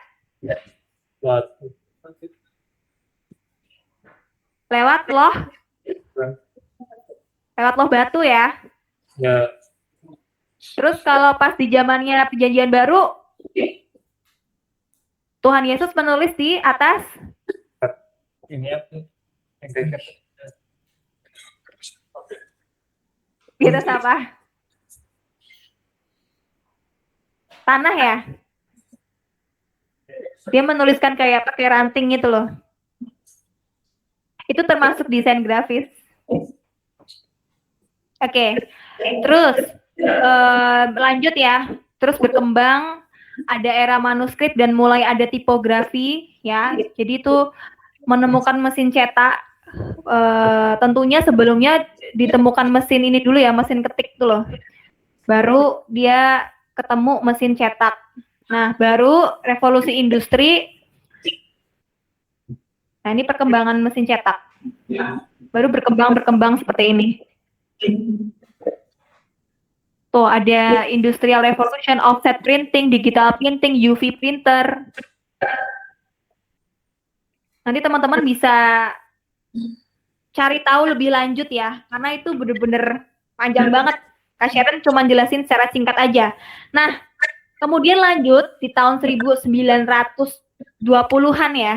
Lewat loh batu ya. Ya. Terus kalau pas di zamannya perjanjian baru, Tuhan Yesus menulis di atas Ini apa? di atas apa? Tanah ya? Dia menuliskan kayak pakai ranting gitu loh. Itu termasuk desain grafis. Oke. Terus lanjut ya. Terus berkembang, ada era manuskrip dan mulai ada tipografi ya. Jadi itu menemukan mesin cetak. Tentunya sebelumnya ditemukan mesin ini dulu ya, mesin ketik tuh loh. Baru dia ketemu mesin cetak. Nah, baru revolusi industri. Nah, ini perkembangan mesin cetak. Baru berkembang seperti ini. Tuh, ada industrial revolution, offset printing, digital printing, UV printer. Nanti teman-teman bisa cari tahu lebih lanjut ya, karena itu bener-bener panjang banget. Kak Sharon cuma jelasin secara singkat aja. Nah, kemudian lanjut di tahun 1920-an ya.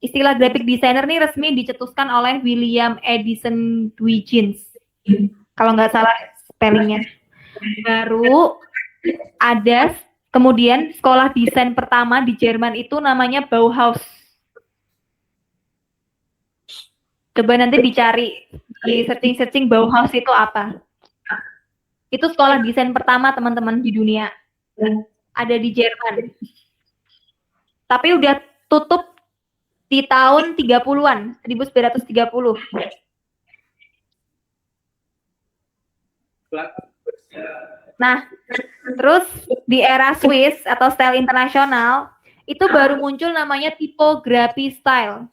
Istilah graphic designer ini resmi dicetuskan oleh William Edison Huygens. Kalau nggak salah spellingnya. Baru ada kemudian sekolah desain pertama di Jerman itu namanya Bauhaus. Coba nanti dicari di searching Bauhaus itu apa. Itu sekolah desain pertama teman-teman di dunia. Ada di Jerman. Tapi udah tutup di tahun 30-an, 1930. Nah, terus di era Swiss atau style internasional, itu baru muncul namanya typography style.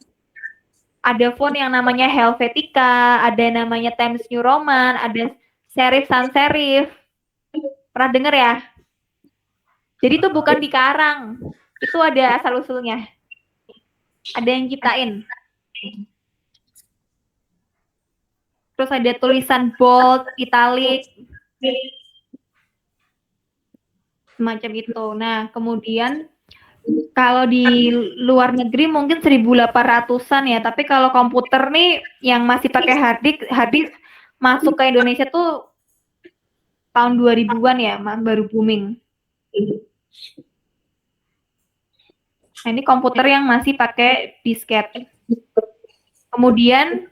Ada font yang namanya Helvetica, ada namanya Times New Roman, ada serif sans serif. Pernah dengar ya? Jadi itu bukan dikarang, itu ada asal-usulnya. Ada yang ciptain. Terus ada tulisan bold, italic, semacam itu. Nah, kemudian kalau di luar negeri mungkin 1800-an ya, tapi kalau komputer nih yang masih pakai hard disk masuk ke Indonesia tuh tahun 2000-an ya, baru booming. Nah, ini komputer yang masih pakai disket. Kemudian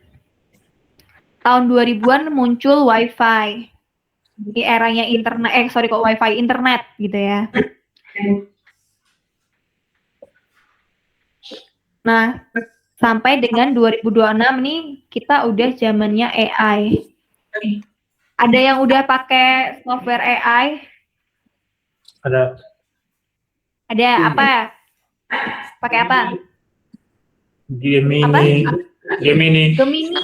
tahun 2000-an muncul Wi-Fi. Di eranya internet, Wi-Fi internet gitu ya. Nah, sampai dengan 2026 nih kita udah zamannya AI. Ada yang udah pakai software AI? Ada. Ada apa? Pakai apa? Gemini. Gemini. Gemini.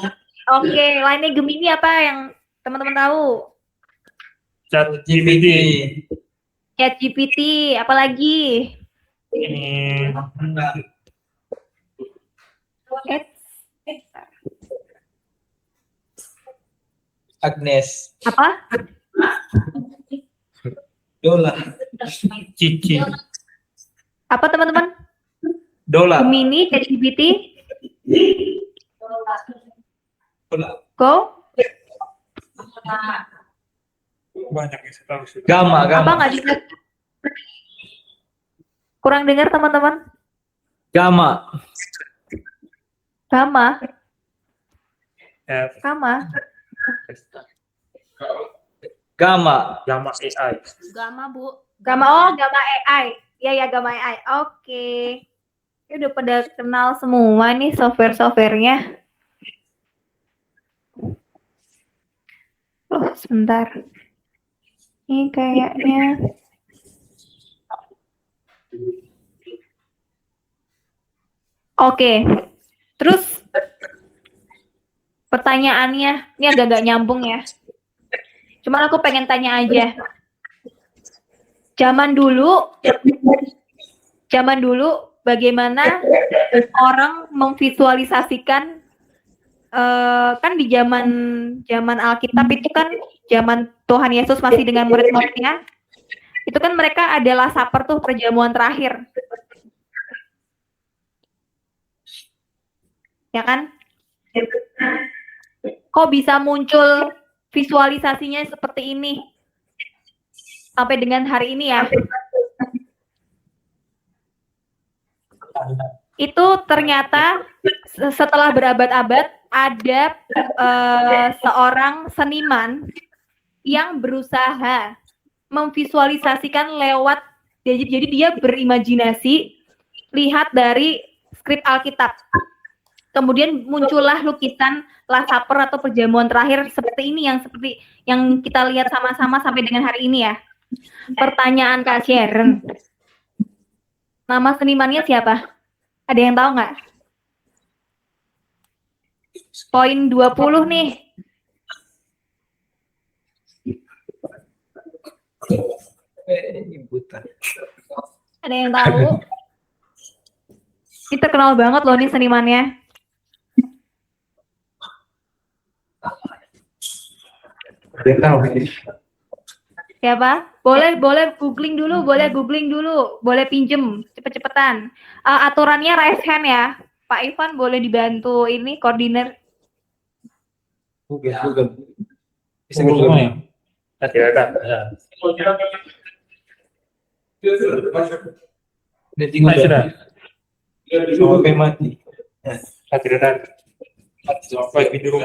Oke, lainnya Gemini apa yang teman-teman tahu? ChatGPT. ChatGPT, apalagi? Ini. Agnes. Apa? Dola. Cici. Apa teman-teman? Dola. Gemini, ChatGPT. Dola. Go. Banyak yang saya tahu sih. Gama. Apa nggak dengar? Kurang dengar teman-teman? Gama. Gama. Ya, Gama. Gama. Gama AI. Gama, Bu. Gama AI. Ya Gama AI. Oke. Ini udah pada kenal semua nih software-softwarenya. Oh, sebentar. Ini kayaknya Oke. Terus pertanyaannya, ini agak-agak nyambung ya. Cuman aku pengen tanya aja. Zaman dulu bagaimana orang memvisualisasikan kan di zaman Alkitab itu kan zaman Tuhan Yesus masih dengan murid-muridnya. Itu kan mereka adalah supper tuh perjamuan terakhir. ya kan? Kok bisa muncul visualisasinya seperti ini sampai dengan hari ini ya? Itu ternyata setelah berabad-abad ada seorang seniman yang berusaha memvisualisasikan lewat, jadi dia berimajinasi lihat dari skrip Alkitab. Kemudian muncullah lukisan Last Supper atau perjamuan terakhir seperti ini, yang seperti yang kita lihat sama-sama sampai dengan hari ini ya. Pertanyaan Kak Sharon, nama senimannya siapa? Ada yang tahu nggak? Poin 20 nih. Ada yang tahu? Ini terkenal banget loh nih senimannya. Siapa? Boleh googling dulu, boleh pinjem cepet-cepetan. Aturannya raise hand ya. Pak Ivan boleh dibantu ini koordinir. Google. Bisa Google Google. semua ya? Tidak ada. Ya. Dia tinggal Sudah. sampai mati. Tidak ada. Sampai video.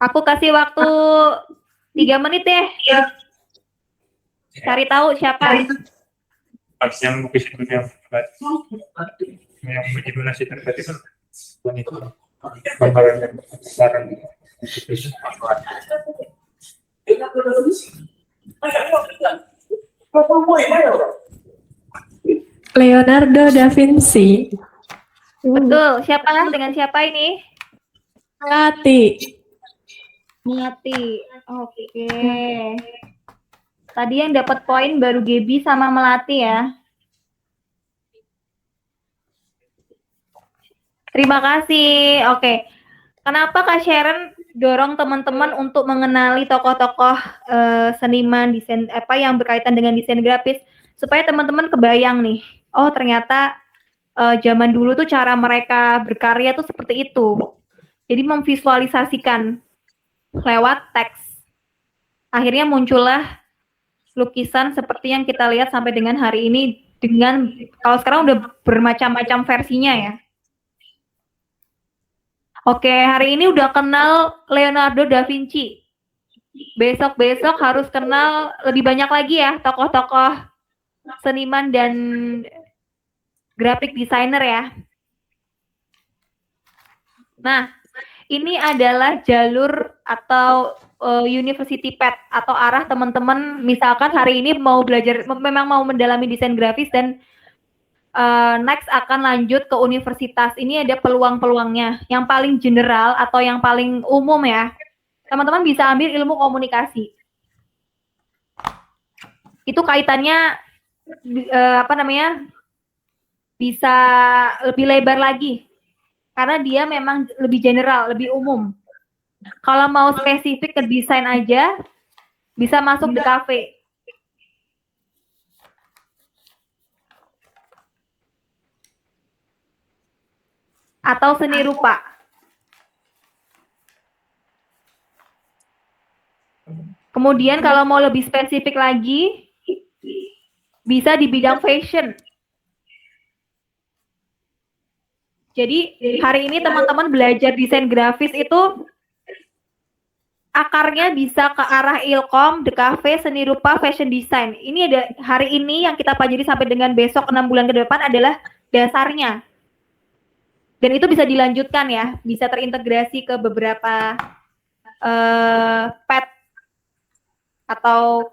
Aku kasih waktu 3 menit deh. Cari tahu siapa. Yang lukis itu yang begitu nasi terkait itu wanita gambaran yang barang Leonardo da Vinci. Betul. Siapa? Dengan siapa ini? Melati. Melati. Oke. Tadi yang dapat poin baru Gebi sama Melati ya. Terima kasih. Oke. Kenapa Kak Sharon dorong teman-teman untuk mengenali tokoh-tokoh seniman desain yang berkaitan dengan desain grafis supaya teman-teman kebayang nih. Oh, ternyata zaman dulu tuh cara mereka berkarya tuh seperti itu. Jadi memvisualisasikan lewat teks. Akhirnya muncullah lukisan seperti yang kita lihat sampai dengan hari ini, dengan kalau sekarang udah bermacam-macam versinya ya. Oke, hari ini udah kenal Leonardo da Vinci. Besok-besok harus kenal lebih banyak lagi ya tokoh-tokoh seniman dan graphic designer ya. Nah, ini adalah jalur atau university path atau arah teman-teman misalkan hari ini mau belajar, memang mau mendalami desain grafis dan next akan lanjut ke universitas. Ini ada peluang-peluangnya. Yang paling general atau yang paling umum ya, teman-teman bisa ambil ilmu komunikasi. Itu kaitannya bisa lebih lebar lagi karena dia memang lebih general, lebih umum. Kalau mau spesifik ke desain aja, bisa masuk di kafe. Atau seni rupa. Kemudian kalau mau lebih spesifik lagi, bisa di bidang fashion. Jadi hari ini teman-teman belajar desain grafis itu akarnya bisa ke arah ilkom, DKV, seni rupa, fashion design. Ini ada hari ini yang kita pelajari sampai dengan besok 6 bulan ke depan adalah dasarnya. Dan itu bisa dilanjutkan ya, bisa terintegrasi ke beberapa path atau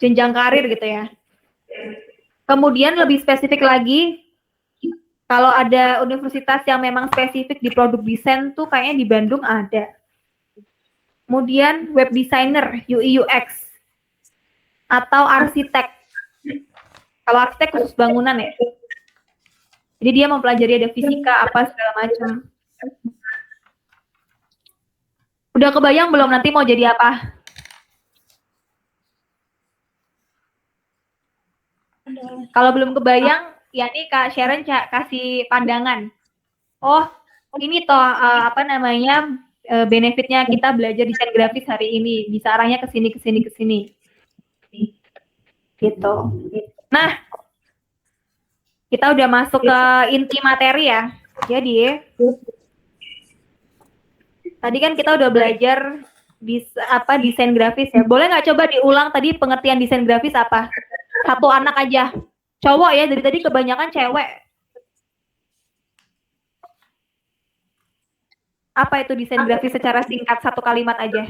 jenjang karir gitu ya. Kemudian lebih spesifik lagi, kalau ada universitas yang memang spesifik di produk desain tuh kayaknya di Bandung ada. Kemudian web designer, UI UX, atau arsitek. Kalau arsitek khusus bangunan ya. Jadi dia mempelajari ada fisika, apa segala macam. Udah kebayang belum nanti mau jadi apa? Kalau belum kebayang, ya nih Kak Sharon kasih pandangan. Oh, ini toh apa namanya benefitnya kita belajar desain grafis hari ini. Bisa arahnya ke sini, ke sini, ke sini. Gitu. Nah, kita udah masuk ke inti materi ya. Jadi, tadi kan kita udah belajar desain grafis ya. Boleh nggak coba diulang tadi pengertian desain grafis apa? Satu anak aja. Cowok ya, dari tadi kebanyakan cewek. Apa itu desain grafis secara singkat, satu kalimat aja?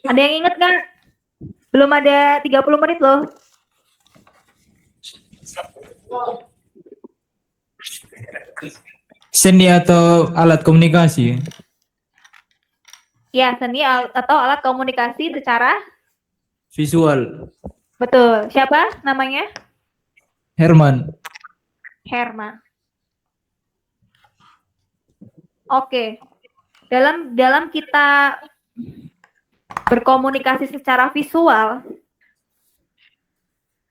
Ada yang inget nggak? Belum ada 30 menit loh. Seni atau alat komunikasi? Ya, seni atau alat komunikasi secara Visual. betul. Siapa namanya? Herman. Herman. Oke. Dalam kita berkomunikasi secara visual,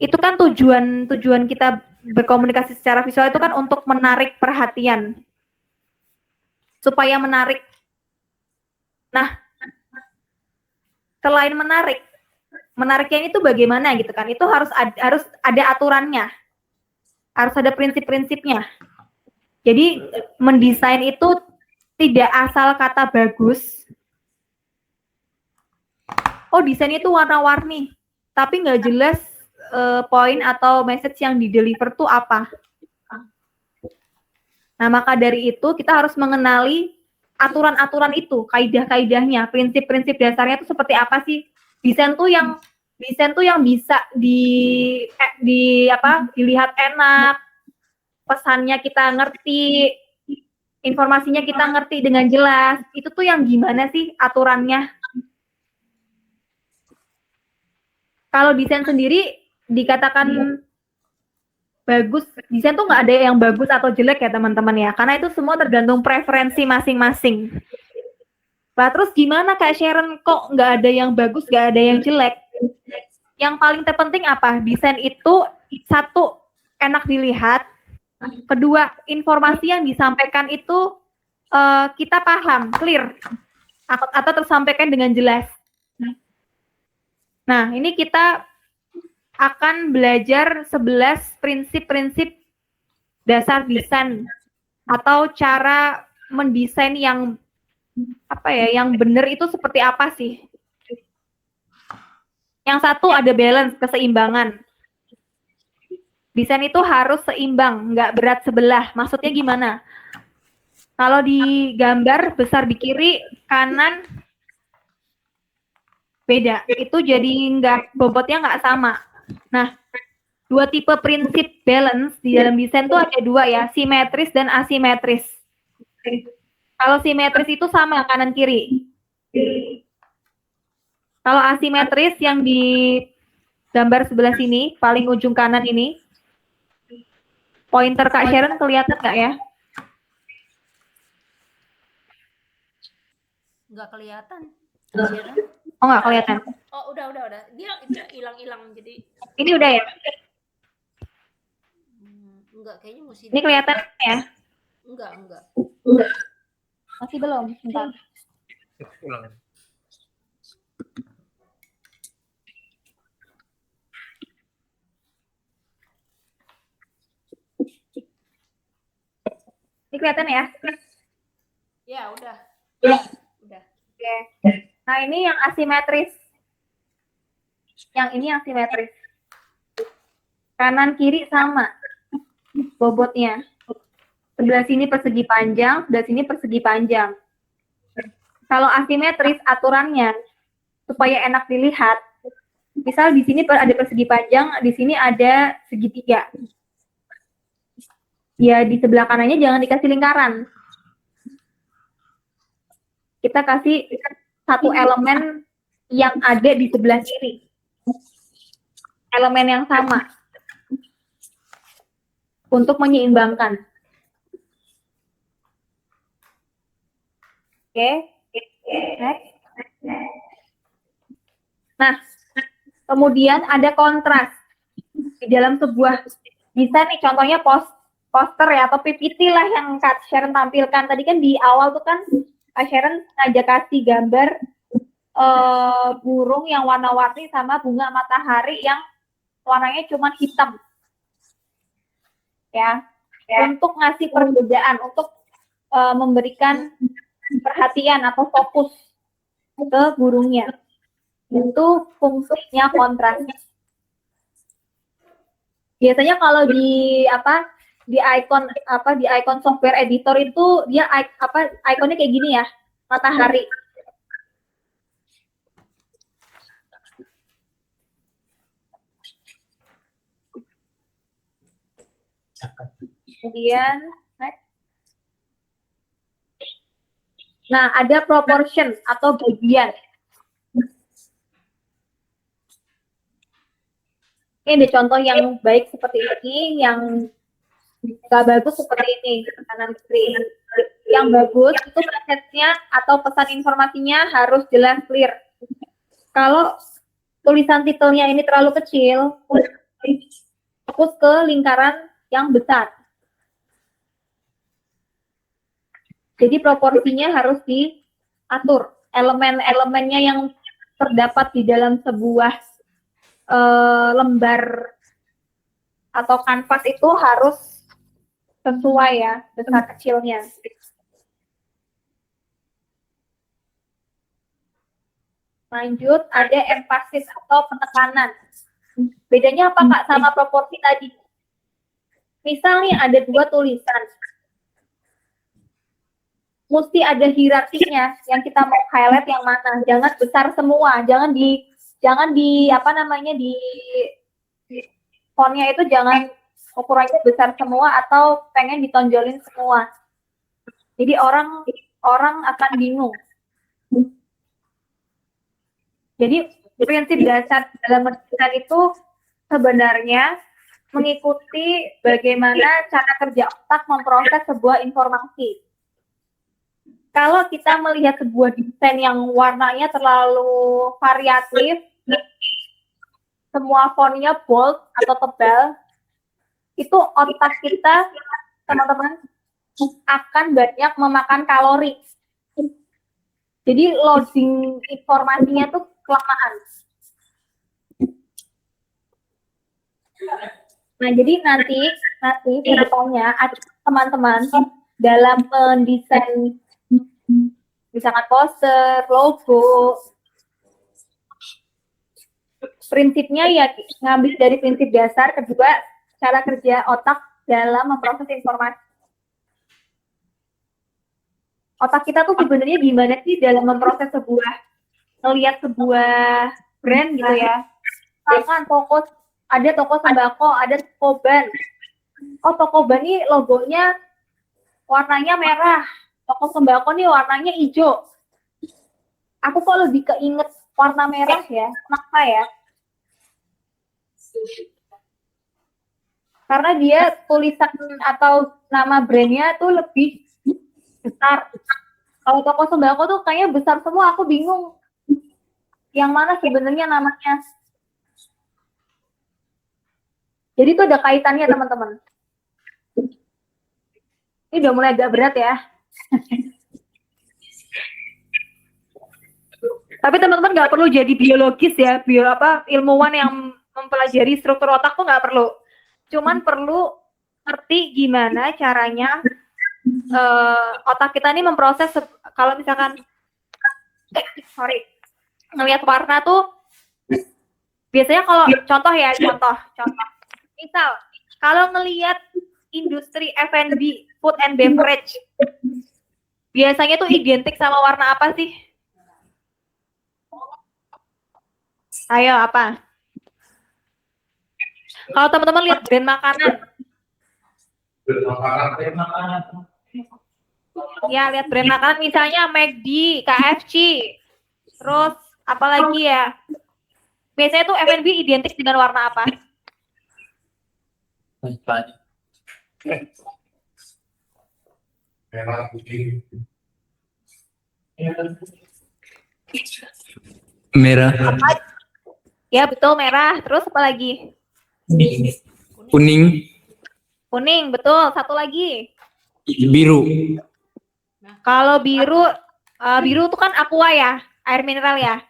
itu kan tujuan kita berkomunikasi secara visual itu kan untuk menarik perhatian. Supaya menarik. Nah, selain menariknya itu bagaimana gitu kan? Itu harus ada aturannya. Harus ada prinsip-prinsipnya. Jadi mendesain itu tidak asal kata bagus. Oh, desainnya itu warna-warni, tapi nggak jelas poin atau message yang di-deliver tuh apa. Nah, maka dari itu kita harus mengenali aturan-aturan itu, kaidah-kaidahnya, prinsip-prinsip dasarnya itu seperti apa sih? Desain tuh yang bisa dilihat enak, pesannya kita ngerti, informasinya kita ngerti dengan jelas. Itu tuh yang gimana sih aturannya? Kalau desain sendiri dikatakan bagus, desain tuh nggak ada yang bagus atau jelek ya teman-teman ya, karena itu semua tergantung preferensi masing-masing. Nah, terus gimana Kak Sharon, kok nggak ada yang bagus, nggak ada yang jelek? Yang paling terpenting apa? Desain itu satu, enak dilihat, kedua, informasi yang disampaikan itu kita paham, clear, atau tersampaikan dengan jelas. Nah, ini kita akan belajar 11 prinsip-prinsip dasar desain atau cara mendesain yang yang benar itu seperti apa sih? Yang satu ada balance, keseimbangan. Desain itu harus seimbang, nggak berat sebelah. Maksudnya gimana? Kalau di gambar besar di kiri, kanan beda. Itu jadi bobotnya nggak sama. Nah, dua tipe prinsip balance di dalam desain tuh ada dua ya, simetris dan asimetris. Kalau simetris itu sama kanan kiri. Kalau asimetris yang di gambar sebelah sini, paling ujung kanan ini, pointer Kak Sharon kelihatan nggak ya? Nggak kelihatan. Oh, nggak kelihatan. Oh, udah. Dia hilang jadi. Ini udah ya? Enggak, kayaknya mesti. Ini kelihatan ya? Enggak. Masih belum, bentar. Ini kelihatan ya? Ya, udah. Oke. Nah, ini yang asimetris. Yang ini yang simetris. Kanan kiri sama bobotnya. Sebelah sini persegi panjang, sebelah sini persegi panjang. Kalau asimetris aturannya supaya enak dilihat, misal di sini ada persegi panjang, di sini ada segitiga. Ya, di sebelah kanannya jangan dikasih lingkaran. Kita kasih satu elemen yang ada di sebelah kiri. Elemen yang sama. Untuk menyeimbangkan. Oke. Next. Nah, kemudian ada kontras di dalam sebuah, bisa nih contohnya poster ya atau PPT lah yang Kak Sharon tampilkan. Tadi kan di awal tuh kan Kak Sharon ngajak kasih gambar burung yang warna-warni sama bunga matahari yang warnanya cuma hitam. Ya, untuk ngasih perbedaan, untuk memberikan perhatian atau fokus ke burungnya. Itu fungsinya kontras. Biasanya kalau di icon software editor itu dia ikonnya kayak gini ya, matahari. Kemudian nah, ada proportion atau bagian. Ini ada contoh yang baik seperti ini, yang nggak bagus seperti ini, kanan kiri. Yang bagus itu message-nya atau pesan informasinya harus jelas, clear. Kalau tulisan titelnya ini terlalu kecil, fokus ke lingkaran yang besar. Jadi proporsinya harus diatur. Elemen-elemennya yang terdapat di dalam sebuah lembar atau kanvas itu harus sesuai ya, besar kecilnya. Lanjut, ada emphasis atau penekanan. Bedanya apa Kak sama proporsi tadi? Misal nih ada dua tulisan. Mesti ada hierarkinya yang kita mau highlight yang mana. Jangan besar semua, jangan di fontnya itu jangan ukurannya besar semua atau pengen ditonjolin semua. Jadi orang akan bingung. Jadi prinsip dasar dalam menuliskan itu sebenarnya mengikuti bagaimana cara kerja otak memproses sebuah informasi. Kalau kita melihat sebuah desain yang warnanya terlalu variatif, semua fontnya bold atau tebal, itu otak kita, teman-teman, akan banyak memakan kalori. Jadi loading informasinya tuh kelamaan. Nah, jadi nanti kedepannya ada teman-teman dalam mendesain misalkan poster, logo, prinsipnya ya ngambil dari prinsip dasar, kedua cara kerja otak dalam memproses informasi. Otak kita tuh sebenarnya gimana sih dalam memproses melihat sebuah brand gitu ya. Misalkan ada toko sembako, ada toko ban. Oh, toko ban ini logonya warnanya merah. Toko sembako nih warnanya hijau. Aku kok lebih keinget warna merah ya. Kenapa ya? Karena dia tulisan atau nama brandnya tuh lebih besar. Kalau toko sembako tuh kayaknya besar semua, aku bingung. Yang mana sebenarnya namanya? Jadi itu ada kaitannya teman-teman. Ini udah mulai agak berat ya. Tapi teman-teman nggak perlu jadi biologis ya, ilmuwan yang mempelajari struktur otak tuh nggak perlu. Cuman perlu ngerti gimana caranya otak kita ini memproses. Kalau misalkan ngelihat warna tuh biasanya kalau contoh misal kalau ngelihat industri F&B, food and beverage, biasanya tuh identik sama warna apa sih? Ayo, apa? Kalau teman-teman lihat brand makanan, ya lihat brand makanan misalnya McD, KFC, terus apalagi ya? Biasanya tuh F&B identik dengan warna apa? Merah putih. Merah. Ya betul, merah. Terus apa lagi? Kuning. Kuning, betul. Satu lagi. Biru. Kalau biru, biru itu kan aqua ya, air mineral ya.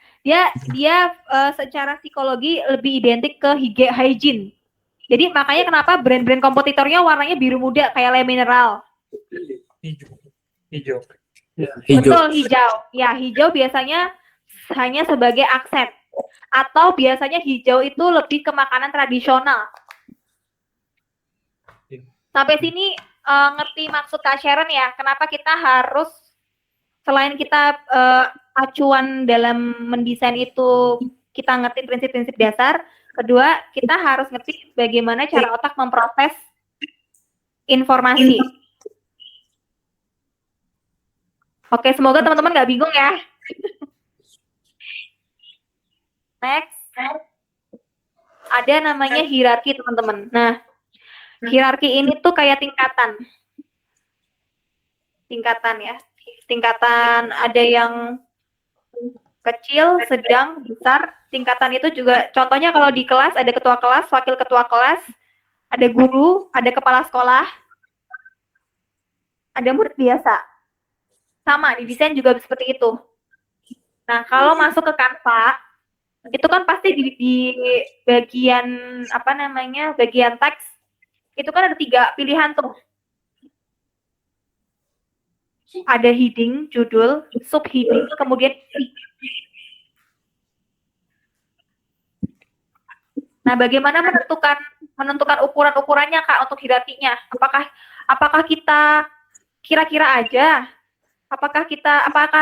Dia secara psikologi lebih identik ke hygiene. Jadi makanya kenapa brand-brand kompetitornya warnanya biru muda kayak Le Mineral. Hijau. Betul, hijau. Ya, hijau biasanya hanya sebagai aksen. Atau biasanya hijau itu lebih ke makanan tradisional. Sampai sini ngerti maksud Kak Sharon ya, kenapa kita harus selain kita acuan dalam mendesain itu kita ngerti prinsip-prinsip dasar, kedua kita harus ngerti bagaimana cara otak memproses informasi. Oke, semoga teman-teman nggak bingung ya. Next, ada namanya hierarki teman-teman. Nah, hierarki ini tuh kayak tingkatan ya. Tingkatan ada yang kecil, sedang, besar. Tingkatan itu juga contohnya kalau di kelas ada ketua kelas, wakil ketua kelas, ada guru, ada kepala sekolah, ada murid biasa. Sama di desain juga seperti itu. Nah, kalau masuk ke Canva itu kan pasti di bagian apa namanya? Bagian teks itu kan ada 3 pilihan tuh. Ada heading, judul, subheading, kemudian isi. Nah, bagaimana menentukan ukuran-ukurannya Kak untuk hierarkinya? Apakah kita kira-kira aja? Apakah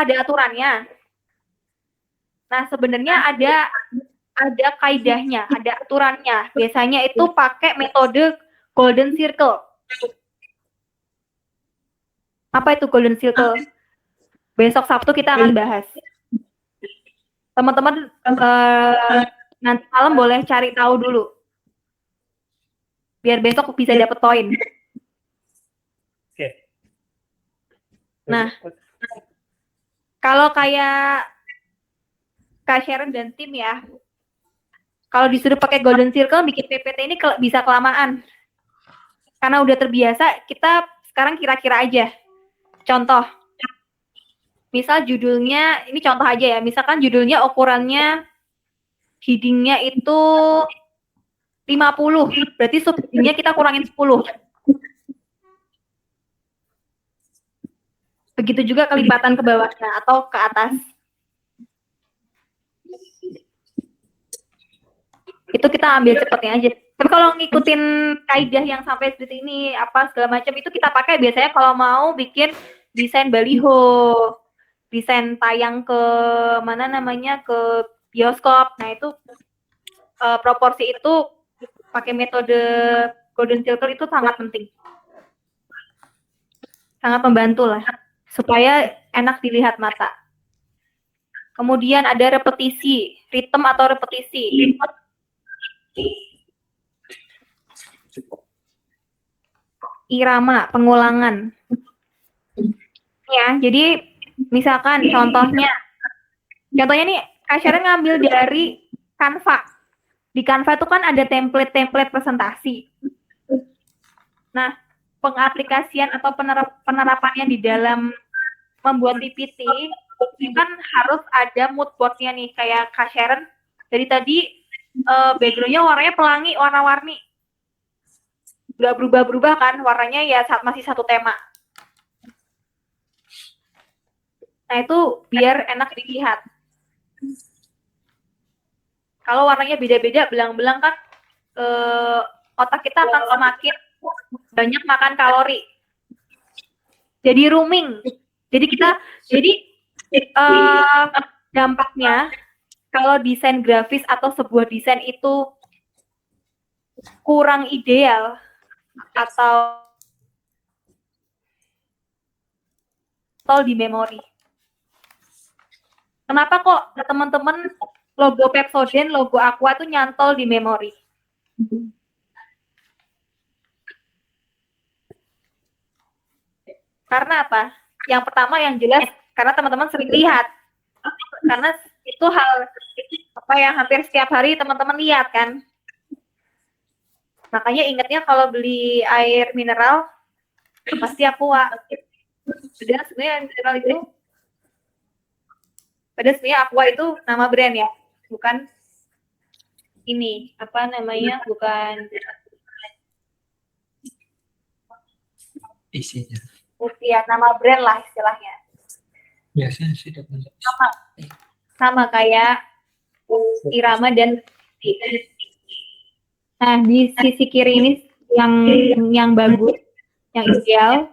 ada aturannya? Nah, sebenarnya ada kaidahnya, ada aturannya. Biasanya itu pakai metode golden circle. Apa itu golden circle? Besok Sabtu kita akan bahas. Teman-teman nanti malam boleh cari tahu dulu. Biar besok bisa dapat poin. Nah, kalau kayak Kak Sharon dan tim ya, kalau disuruh pakai golden circle, bikin PPT ini bisa kelamaan. Karena udah terbiasa, kita sekarang kira-kira aja. Contoh, misal judulnya, ini contoh aja ya, misalkan judulnya ukurannya, headingnya itu 50, berarti subheadingnya kita kurangin 10. Begitu juga kelipatan ke bawahnya atau ke atas. Itu kita ambil cepatnya aja. Tapi kalau ngikutin kaidah yang sampai seperti ini, apa segala macam itu kita pakai biasanya kalau mau bikin desain baliho, desain tayang ke mana namanya ke bioskop. Nah itu proporsi itu pakai metode golden circle itu sangat penting, sangat membantu lah supaya enak dilihat mata. Kemudian ada repetisi, ritme atau repetisi. Irama, pengulangan. Ya, jadi misalkan contohnya nih Kak Sharon ngambil dari Canva. Di Canva itu kan ada template-template presentasi. Nah, pengaplikasian atau penerapannya di dalam membuat PPT kan harus ada mood board-nya nih, kayak Kak Sharon dari tadi background-nya warnanya pelangi, warna-warni. Nggak berubah-berubah kan, warnanya ya masih satu tema. Nah, itu biar enak dilihat. Kalau warnanya beda-beda, belang-belang kan otak kita akan semakin banyak makan kalori. Jadi rooming. Jadi dampaknya kalau desain grafis atau sebuah desain itu kurang ideal atau di memori. Kenapa kok teman-teman logo Pepsodent, logo Aqua tuh nyantol di memori? Karena apa? Yang pertama yang jelas karena teman-teman sering lihat. Karena itu hal Apa yang hampir setiap hari teman-teman lihat kan. Makanya ingatnya kalau beli air mineral pasti Aqua. Padahal sebenarnya mineral itu, padahal sebenarnya Aqua itu nama brand ya, bukan ini apa namanya, bukan Isinya. ya, nama brand lah istilahnya. Biasanya sih Sama kayak Irama dan nah di sisi kiri ini yang bagus, yang ideal.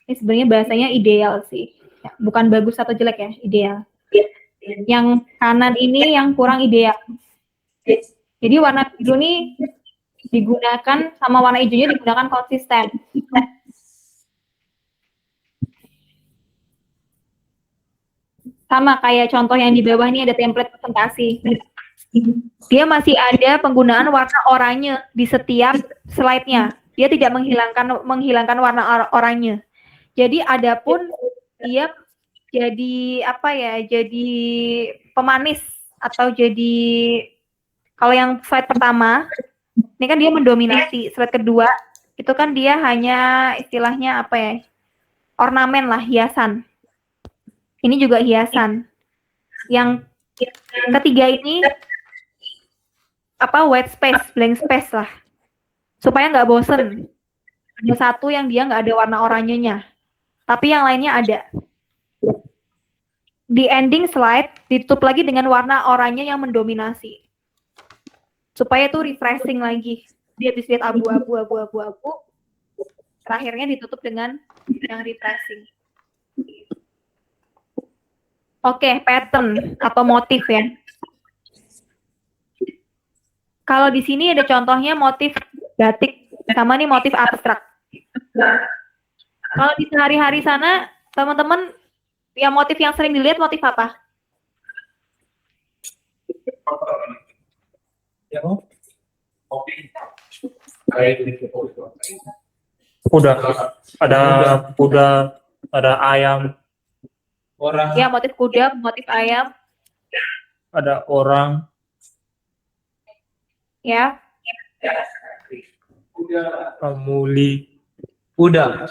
Ini sebenarnya bahasanya ideal sih, bukan bagus atau jelek ya, ideal. Yang kanan ini yang kurang ideal. Jadi warna biru ini digunakan sama warna hijaunya digunakan konsisten. Sama kayak contoh yang di bawah ini ada template presentasi. Dia masih ada penggunaan warna oranye di setiap slide-nya. Dia tidak menghilangkan warna oranye. Jadi adapun dia jadi apa ya? Jadi pemanis atau jadi kalau yang slide pertama ini kan dia mendominasi. Slide kedua itu kan dia hanya istilahnya apa ya? Ornamen lah, hiasan. Ini juga hiasan. Yang ketiga ini apa, white space, blank space lah, supaya nggak bosen. Ada satu yang dia nggak ada warna oranyenya, tapi yang lainnya ada. Di ending slide ditutup lagi dengan warna oranye yang mendominasi, supaya tuh refreshing lagi. Dia habis lihat abu-abu, terakhirnya ditutup dengan yang refreshing. Oke, pattern atau motif ya. Kalau di sini ada contohnya motif batik sama nih motif abstrak. Kalau di sehari-hari sana, teman-teman, ya motif yang sering dilihat motif apa? Kuda, ada ayam, orang Ya, motif kuda, motif ayam, ada orang, ya. muli, udah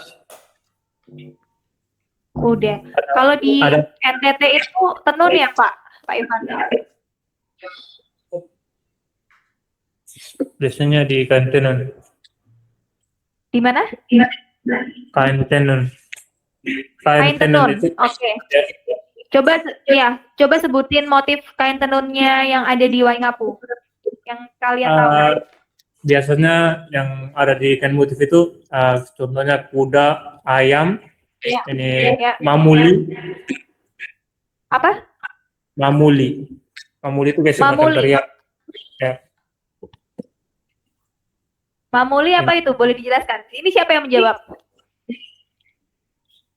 Kuda. Kalau di Ada. NTT itu tenun ya, Pak Ivan? biasanya di kain tenun. Di mana? Kain tenun. Kain tenun. itu Oke. Coba sebutin motif kain tenunnya yang ada di Waingapu. Yang kalian tahu. biasanya yang ada di kain motif itu contohnya kuda, ayam, Ya. ini Ya. mamuli. Apa? Mamuli itu kayak semacam Mamuli. teriak. Ya. Mamuli apa itu? Boleh dijelaskan? Ini siapa yang menjawab?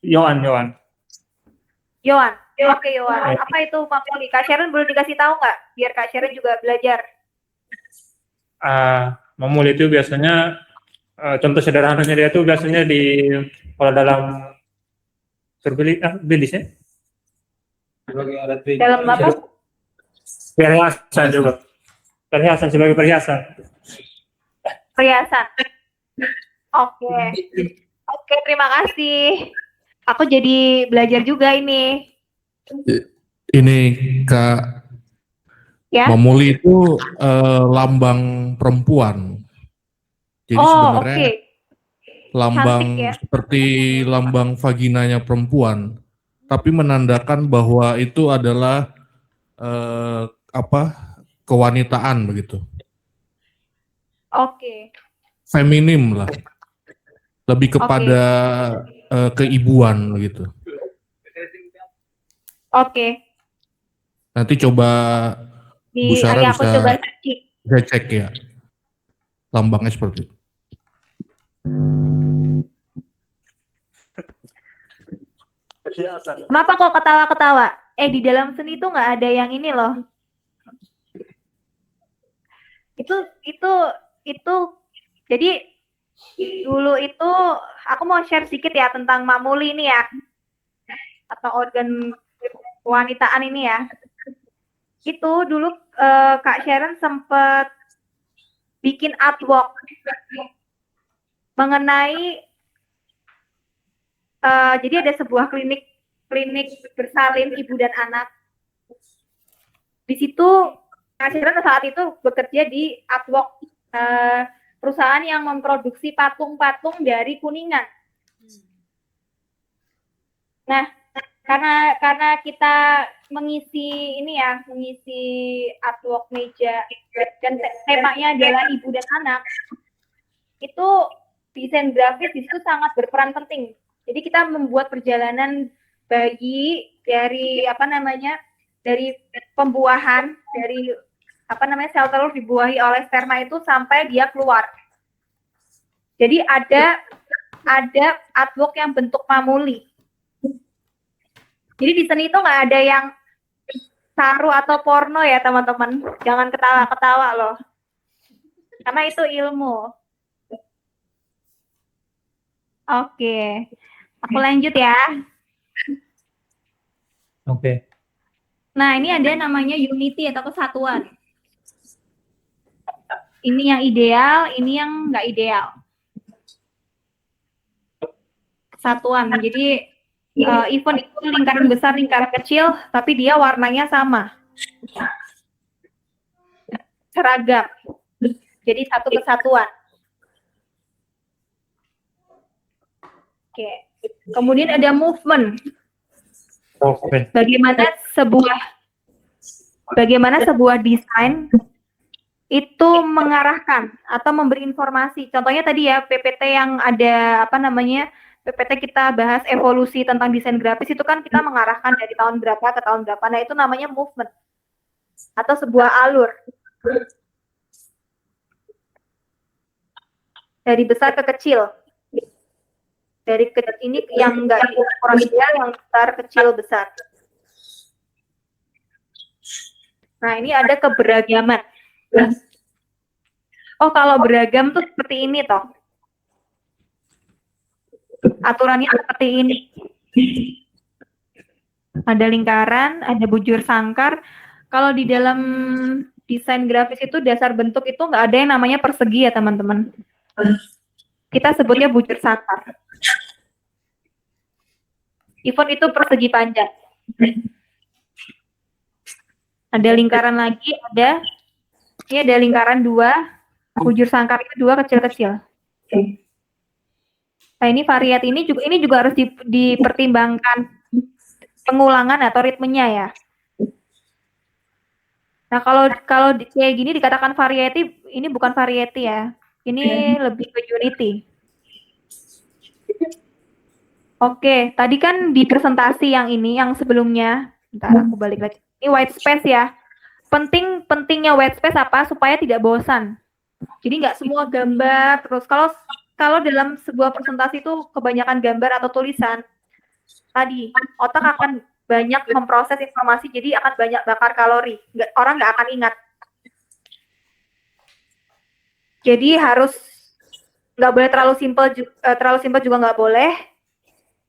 Yohan. Yohan. Oke, Yohan. Apa itu mamuli? Kak Sharon boleh dikasih tahu nggak? Biar Kak Sharon juga belajar. Mamuli itu biasanya contoh sederhananya dia tuh biasanya di kalau dalam bilis ya. Dalam apa? Perhiasan juga. Perhiasan sebagai perhiasan. Perhiasan. Oke. Oke, terima kasih. Aku jadi belajar juga ini. Ini Kak, Ya. Mamuli itu lambang perempuan. Jadi sebenarnya oke. lambang Cantik ya. seperti lambang vaginanya perempuan, tapi menandakan bahwa itu adalah kewanitaan begitu. Oke. Feminim lah. Lebih kepada keibuan begitu. Oke. Nanti coba Bu Sarah aku coba searching. bisa cek ya. Lambangnya seperti itu. Kenapa kok ketawa-ketawa? Di dalam seni itu nggak ada yang ini loh. Itu jadi dulu itu aku mau share sedikit ya tentang mamuli ini ya, atau organ kewanitaan ini ya. itu dulu Kak Sharon sempat bikin artwork mengenai jadi ada sebuah klinik bersalin ibu dan anak. Di situ Kak Sharon saat itu bekerja di artwork perusahaan yang memproduksi patung-patung dari Kuningan. Nah, karena kita mengisi artwork meja dan temanya adalah ibu dan anak, itu desain grafis di situ sangat berperan penting. Jadi kita membuat perjalanan bayi dari dari pembuahan, dari sel telur dibuahi oleh sperma itu sampai dia keluar. Jadi ada artwork yang bentuk pamuli. Jadi di seni itu nggak ada yang saru atau porno ya teman-teman. Jangan ketawa-ketawa loh. Karena itu ilmu. Oke. Aku lanjut ya. Oke. Nah, ini ada namanya unity atau kesatuan. Ini yang ideal, ini yang nggak ideal. Kesatuan. Jadi event itu lingkaran besar, lingkaran kecil, tapi dia warnanya sama. Seragam. Jadi satu kesatuan. Oke. Kemudian ada movement. Oke. Bagaimana sebuah desain itu mengarahkan atau memberi informasi. Contohnya tadi ya PPT yang ada PPT kita bahas evolusi tentang desain grafis itu kan kita mengarahkan dari tahun berapa ke tahun berapa. Nah, itu namanya movement atau sebuah alur. Dari besar ke kecil. Dari ini yang enggak ukuran ideal, yang besar, kecil, besar. Nah, ini ada keberagaman. Oh, kalau beragam tuh seperti ini toh. Aturannya seperti ini. Ada lingkaran, ada bujur sangkar. Kalau di dalam desain grafis itu dasar bentuk itu nggak ada yang namanya persegi ya teman-teman. Kita sebutnya bujur sangkar. Event itu persegi panjang. Ada lingkaran lagi, ini ada lingkaran 2, bujur sangkar itu 2 kecil-kecil. Nah, ini variat ini juga harus dipertimbangkan pengulangan atau ritmenya ya. Nah, kalau kayak gini dikatakan variety, ini bukan variety ya. Ini lebih ke unity. Oke, tadi kan di presentasi yang sebelumnya, bentar aku balik lagi. Ini white space ya. Pentingnya white space apa? Supaya tidak bosan. Jadi nggak semua gambar terus. Kalau dalam sebuah presentasi itu kebanyakan gambar atau tulisan, tadi otak akan banyak memproses informasi, jadi akan banyak bakar kalori. Orang nggak akan ingat. Jadi nggak boleh terlalu simple juga nggak boleh,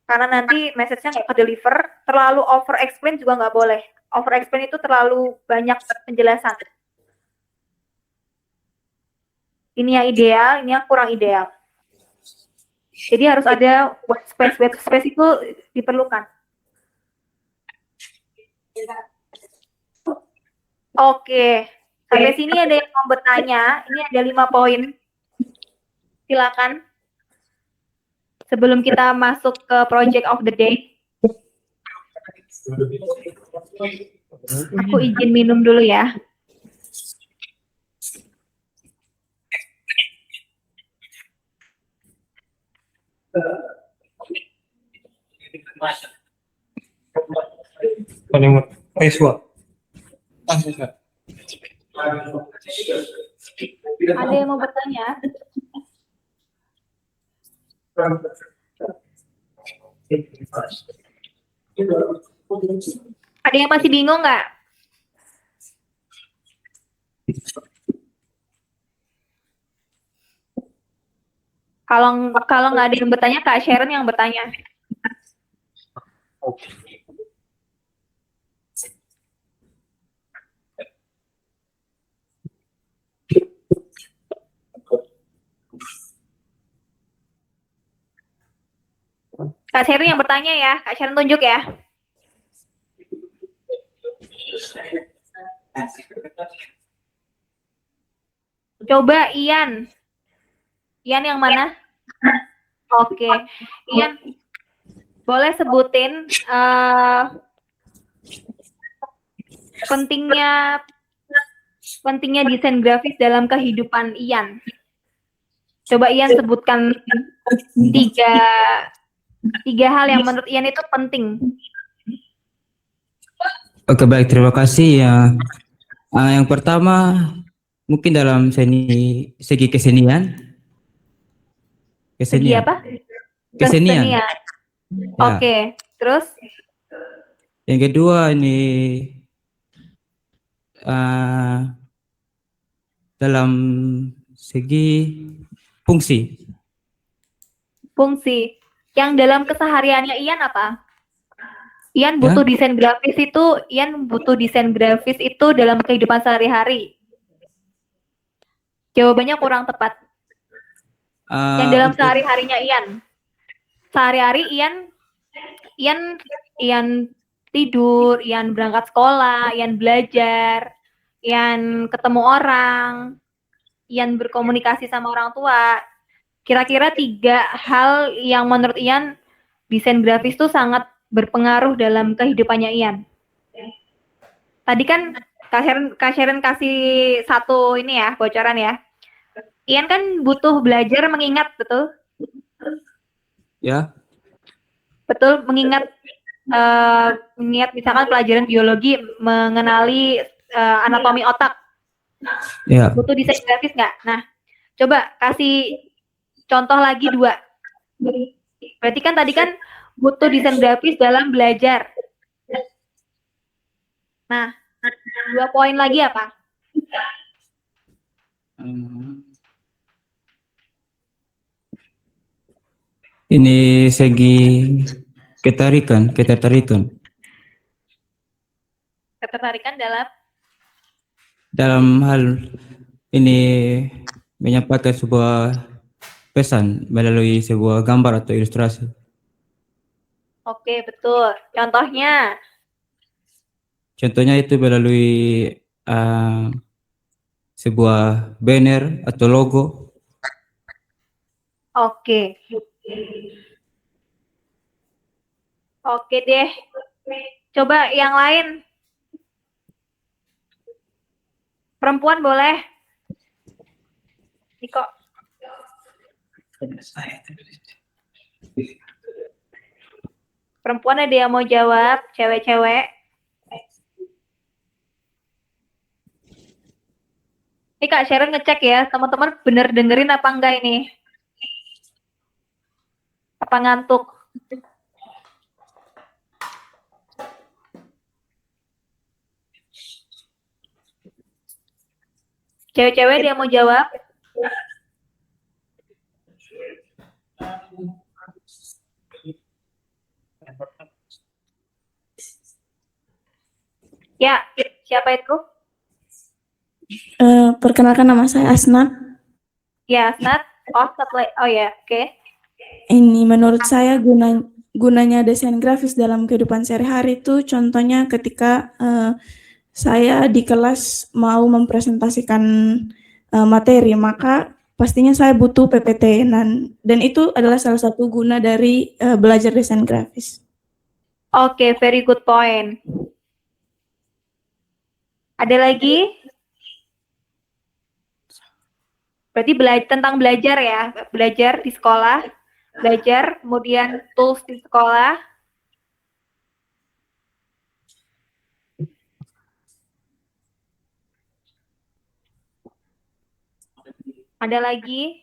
karena nanti message-nya nggak ke-deliver. Terlalu over explain juga nggak boleh. Over explain itu terlalu banyak penjelasan. Ini yang ideal, ini yang kurang ideal. Jadi harus ada white space itu diperlukan. Oke, sampai sini ada yang mau bertanya. Ini ada 5 poin. Silakan. Sebelum kita masuk ke project of the day. Aku izin minum dulu ya. Ada yang mau bertanya? Ada yang masih bingung nggak? Kalau nggak ada yang bertanya, Kak Sharon yang bertanya. Kak Sherin yang bertanya ya. Kak Sherin tunjuk ya. Coba Ian. Ian yang mana? Oke. Ian, boleh sebutin pentingnya desain grafis dalam kehidupan Ian. Coba Ian sebutkan tiga hal yang menurut Ian itu penting. Oke, baik, terima kasih ya. Yang pertama mungkin dalam segi kesenian. Segi apa? Kesenian. Ya. Oke, terus? Yang kedua ini dalam segi fungsi. Fungsi. Yang dalam kesehariannya Ian apa? Ian butuh desain grafis itu dalam kehidupan sehari-hari. Jawabannya kurang tepat. Yang dalam sehari-harinya Ian. Sehari-hari Ian tidur, Ian berangkat sekolah, Ian belajar, Ian ketemu orang, Ian berkomunikasi sama orang tua. Kira-kira 3 hal yang menurut Ian desain grafis itu sangat berpengaruh dalam kehidupannya Ian. Tadi kan Kak Sherin kasih satu ini ya, bocoran ya. Ian kan butuh belajar mengingat, betul? Ya. Betul, mengingat misalkan pelajaran biologi, mengenali anatomi otak. Ya. Butuh desain grafis nggak? Nah, coba kasih contoh lagi 2. Berarti kan tadi kan butuh desain grafis dalam belajar. Nah, 2 poin lagi apa? Ini segi ketertarikan. Ketertarikan dalam hal ini menyampaikan sebuah pesan melalui sebuah gambar atau ilustrasi. Oke, betul. Contohnya itu melalui sebuah banner atau logo. Oke. Oke deh. Coba yang lain. Perempuan boleh. Niko. Perempuan ada yang mau jawab? Cewek-cewek. Ini Kak Sherin ngecek ya, teman-teman bener dengerin apa enggak ini? Apa ngantuk? Cewek-cewek dia mau jawab? Ya, siapa itu? Perkenalkan, nama saya Asnat. Ya, Asnat. Oh ya, oke. Ini menurut saya gunanya desain grafis dalam kehidupan sehari-hari itu contohnya ketika saya di kelas mau mempresentasikan materi, maka pastinya saya butuh PPT dan itu adalah salah satu guna dari belajar desain grafis. Oke, very good point. Ada lagi? Berarti tentang belajar ya, belajar di sekolah, belajar, kemudian tools di sekolah. Ada lagi?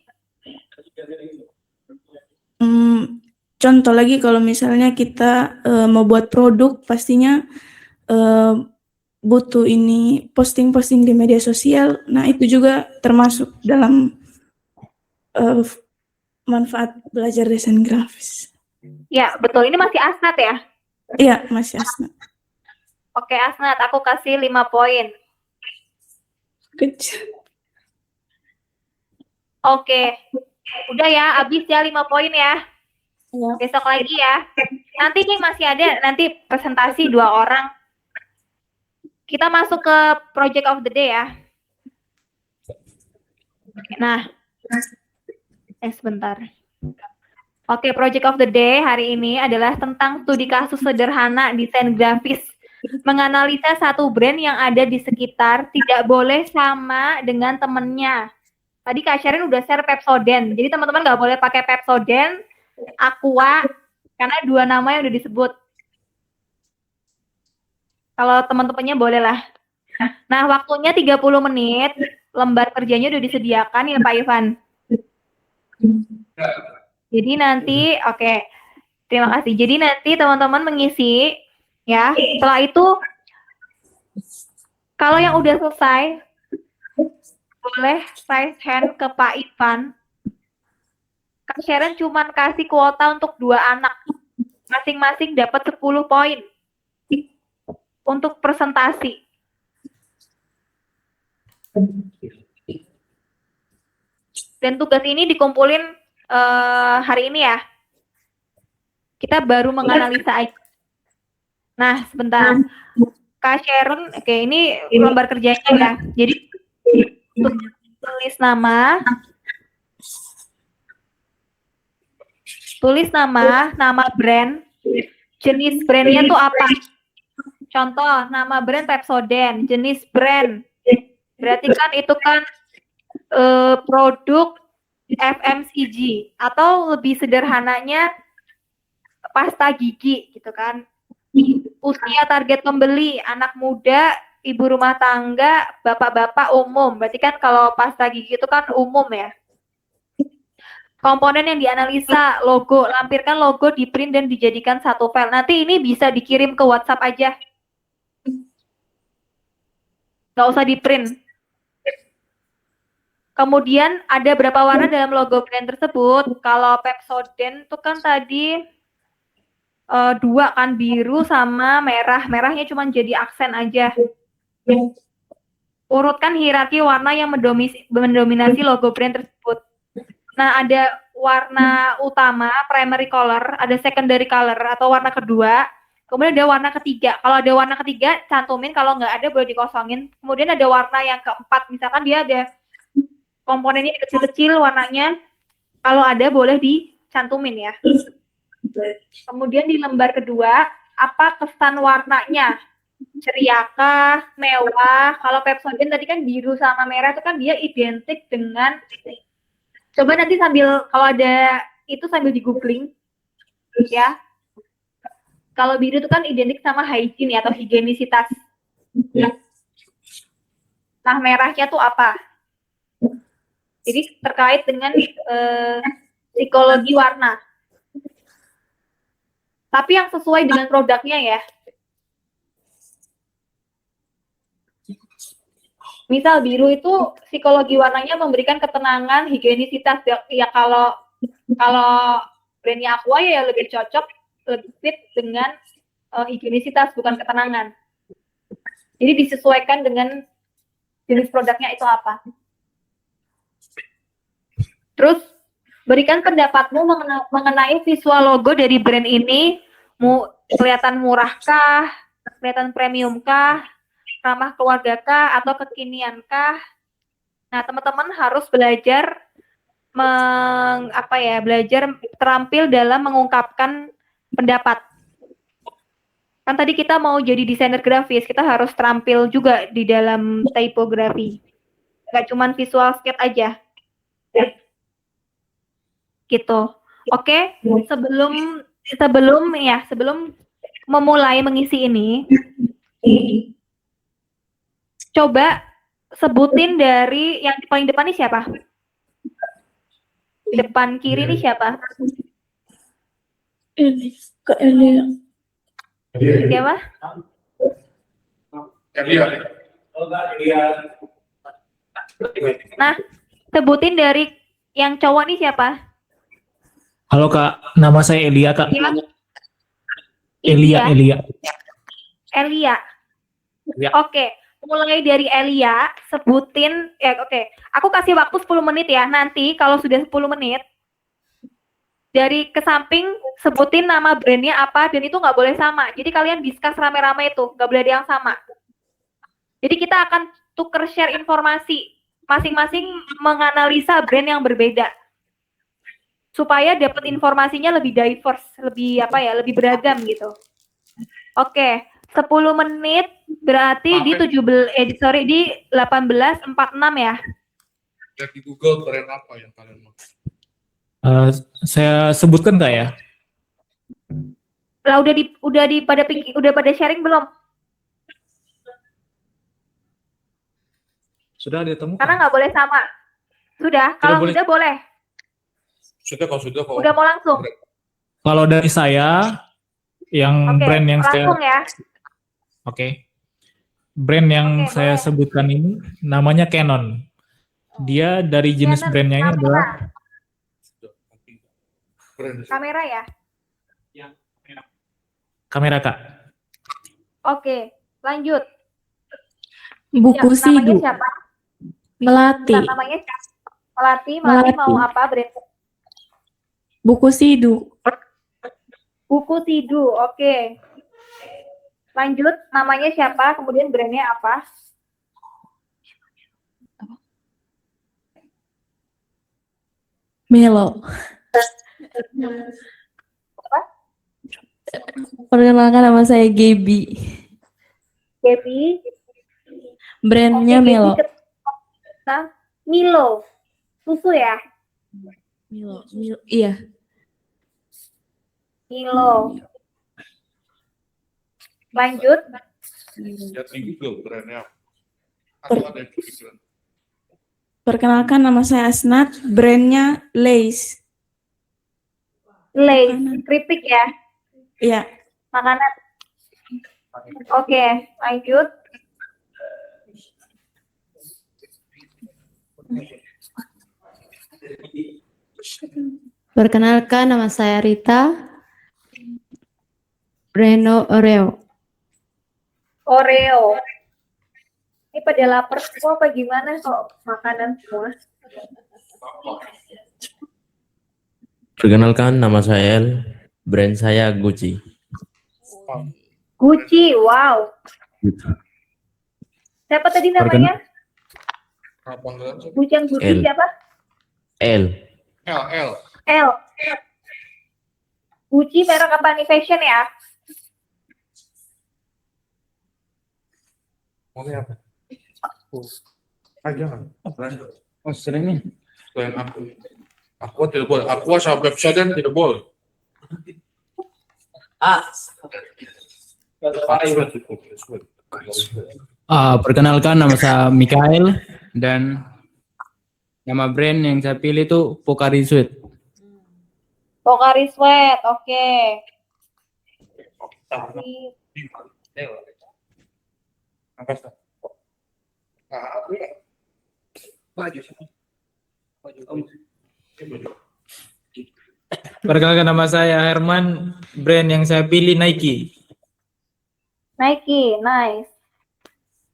Contoh lagi kalau misalnya kita mau buat produk, pastinya butuh ini posting-posting di media sosial. Nah, itu juga termasuk dalam manfaat belajar desain grafis. Ya, betul. Ini masih Asnat ya? Iya, masih Asnat. Oke, Asnat, aku kasih 5 poin. Kecil. Oke. Udah ya, habis ya 5 poin ya. Besok lagi ya. Nanti nih masih ada nanti presentasi 2 orang. Kita masuk ke project of the day ya. Nah, sebentar. Oke, project of the day hari ini adalah tentang studi kasus sederhana desain grafis. Menganalisa satu brand yang ada di sekitar tidak boleh sama dengan temennya. Tadi Kak Sherin udah share Pepsodent. Jadi teman-teman nggak boleh pakai Pepsodent, Aqua, karena 2 nama yang udah disebut. Kalau teman-temannya boleh lah. Nah, waktunya 30 menit. Lembar kerjanya udah disediakan ya Pak Ivan. Jadi nanti, oke, terima kasih. Jadi nanti teman-teman mengisi, ya. Setelah itu, kalau yang udah selesai, boleh raise hand ke Pak Ivan. Kak Sharon cuma kasih kuota untuk 2 anak. Masing-masing dapat 10 poin untuk presentasi. Dan tugas ini dikumpulin hari ini ya. Kita baru menganalisa aja. Nah, sebentar. Kak Sharon, oke, ini lembar kerjanya ya. Jadi tulis nama, nama brand, jenis brandnya tuh apa? Contoh, nama brand Pepsodent, jenis brand. Berarti kan itu kan produk FMCG atau lebih sederhananya pasta gigi gitu kan. Usia target pembeli anak muda, ibu rumah tangga, bapak-bapak umum. Berarti kan kalau pasta gigi itu kan umum ya. Komponen yang dianalisa, logo, lampirkan logo di print dan dijadikan satu file. Nanti ini bisa dikirim ke WhatsApp aja. Nggak usah di print. Kemudian ada berapa warna dalam logo brand tersebut. Kalau Pepsodent itu kan tadi 2 kan, biru sama merah. Merahnya cuma jadi aksen aja. Urutkan hierarki warna yang mendominasi logo brand tersebut. Nah, ada warna utama, primary color, ada secondary color atau warna kedua. Kemudian ada warna ketiga. Kalau ada warna ketiga, cantumin. Kalau nggak ada, boleh dikosongin. Kemudian ada warna yang keempat. Misalkan dia ada komponennya kecil-kecil warnanya. Kalau ada, boleh dicantumin ya. Kemudian di lembar kedua, apa kesan warnanya? Ceriakah, mewah. Kalau Pepsodent tadi kan biru sama merah itu kan dia identik dengan, coba nanti sambil, kalau ada itu sambil di googling ya. Kalau biru itu kan identik sama hygiene ya, atau higienisitas. Nah, merahnya tuh apa? Jadi terkait dengan psikologi warna. Tapi yang sesuai dengan produknya ya. Misal biru itu psikologi warnanya memberikan ketenangan, higienisitas. Ya kalau brandnya Aqua ya lebih cocok, lebih fit dengan higienisitas, bukan ketenangan. Jadi disesuaikan dengan jenis produknya itu apa. Terus berikan pendapatmu mengenai visual logo dari brand ini. Kelihatan murahkah, kelihatan premiumkah, ramah keluargakah, atau kekiniankah? Nah, teman-teman harus belajar belajar terampil dalam mengungkapkan pendapat. Kan tadi kita mau jadi desainer grafis, kita harus terampil juga di dalam typografi. Nggak cuma visual sketch aja. Gitu. Oke, sebelum memulai mengisi ini, coba sebutin dari yang paling depan ini siapa? Depan kiri ini siapa? Kak Elia. Siapa? Nah, sebutin dari yang cowok nih siapa? Halo Kak, nama saya Elia Kak. Elia. Elia. Ya. Oke, mulai dari Elia, sebutin, aku kasih waktu 10 menit ya, nanti kalau sudah 10 menit, dari ke samping sebutin nama brandnya apa dan itu nggak boleh sama. Jadi kalian discuss rame-rame itu, nggak boleh ada yang sama. Jadi kita akan tuker share informasi, masing-masing menganalisa brand yang berbeda supaya dapat informasinya lebih diverse, lebih apa ya, lebih beragam gitu. Oke, 10 menit berarti di 17 di 18.46 ya. Cek di Google brand apa yang kalian mau? Saya sebutkan nggak ya? Lah udah pada sharing belum? Sudah ditemukan. Karena nggak boleh sama. Sudah, kalau boleh. sudah boleh. Sudah kok. Udah mau langsung. Kalau dari saya, yang Oke, brand yang langsung ya. Oke. Brand yang Oke, saya boleh. sebutkan ini namanya Canon. Dia dari jenis Canon, brandnya ini adalah Kamera ya. kamera, Kak. Oke, lanjut. Buku Namanya Sidu. siapa? Melati. Bentar, namanya siapa? Melati Melati. mau apa brand? Buku Sidu. Buku Sidu, oke. Lanjut, namanya siapa? Kemudian brandnya apa? Melo. Apa? Perkenalkan nama saya Gaby. Gaby. Brandnya Oke, Melo. Gaby Milo. Susu ya? Milo. Iya. Milo. Lanjut. Lihat di Google brandnya. Atau ada yang pikiran. Perkenalkan nama saya Asnat, brandnya Lays. Lays, keripik ya? Iya. Makanan. Oke, lanjut. Perkenalkan nama saya Rita. Brand Oreo. Oreo. Ini pada lapar semua apa gimana kok makanan semua? Perkenalkan, nama saya El, brand saya Gucci. Gucci, wow. Siapa tadi namanya? Gucci yang Gucci L. siapa? L. L. Gucci merek apa nih, fashion ya? Maunya apa? Jangan. Oh, sering nih. Selain aku tidak boleh. Aku sama website tidak boleh. Perkenalkan, nama saya Mikael dan nama brand yang saya pilih itu Pocari Sweat. Pocari Sweat, oke. Perkenalkan, nama saya Herman, brand yang saya pilih Nike. Nike, nice.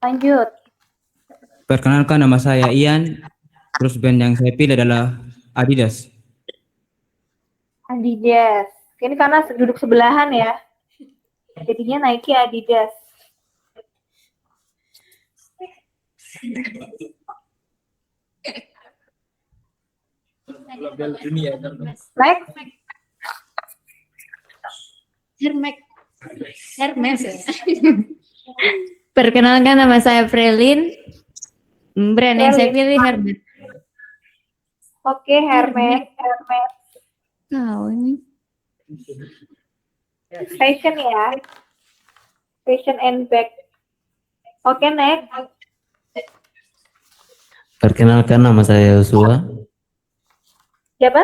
Lanjut. Perkenalkan, nama saya Ian. Terus band yang saya pilih adalah Adidas. Adidas. Ini karena duduk sebelahan ya. Jadinya Nike, Adidas. Next. Hermes ya. Perkenalkan nama saya Frelin. Brand yang saya pilih Hermes. Oke, Hermes. Hermes. Tahu ini. Fashion ya. Fashion and bag. Oke, next. Perkenalkan, nama saya Yosua, Siapa?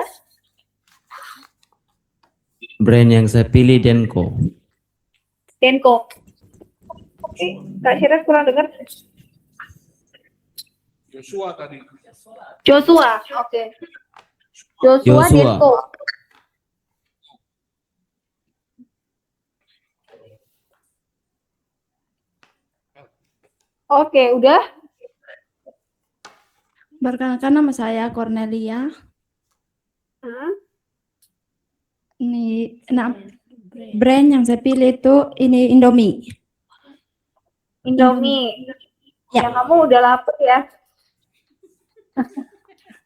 brand yang saya pilih Denko. Denko. Oke, Kak Syirah kurang dengar. Joshua tadi. Joshua, oke. Joshua Denko. Oke, udah? Perkenalkan nama saya Cornelia. Hmm? Ini brand yang saya pilih itu ini Indomie. Indomie. Ya. Ya, kamu udah lapar ya.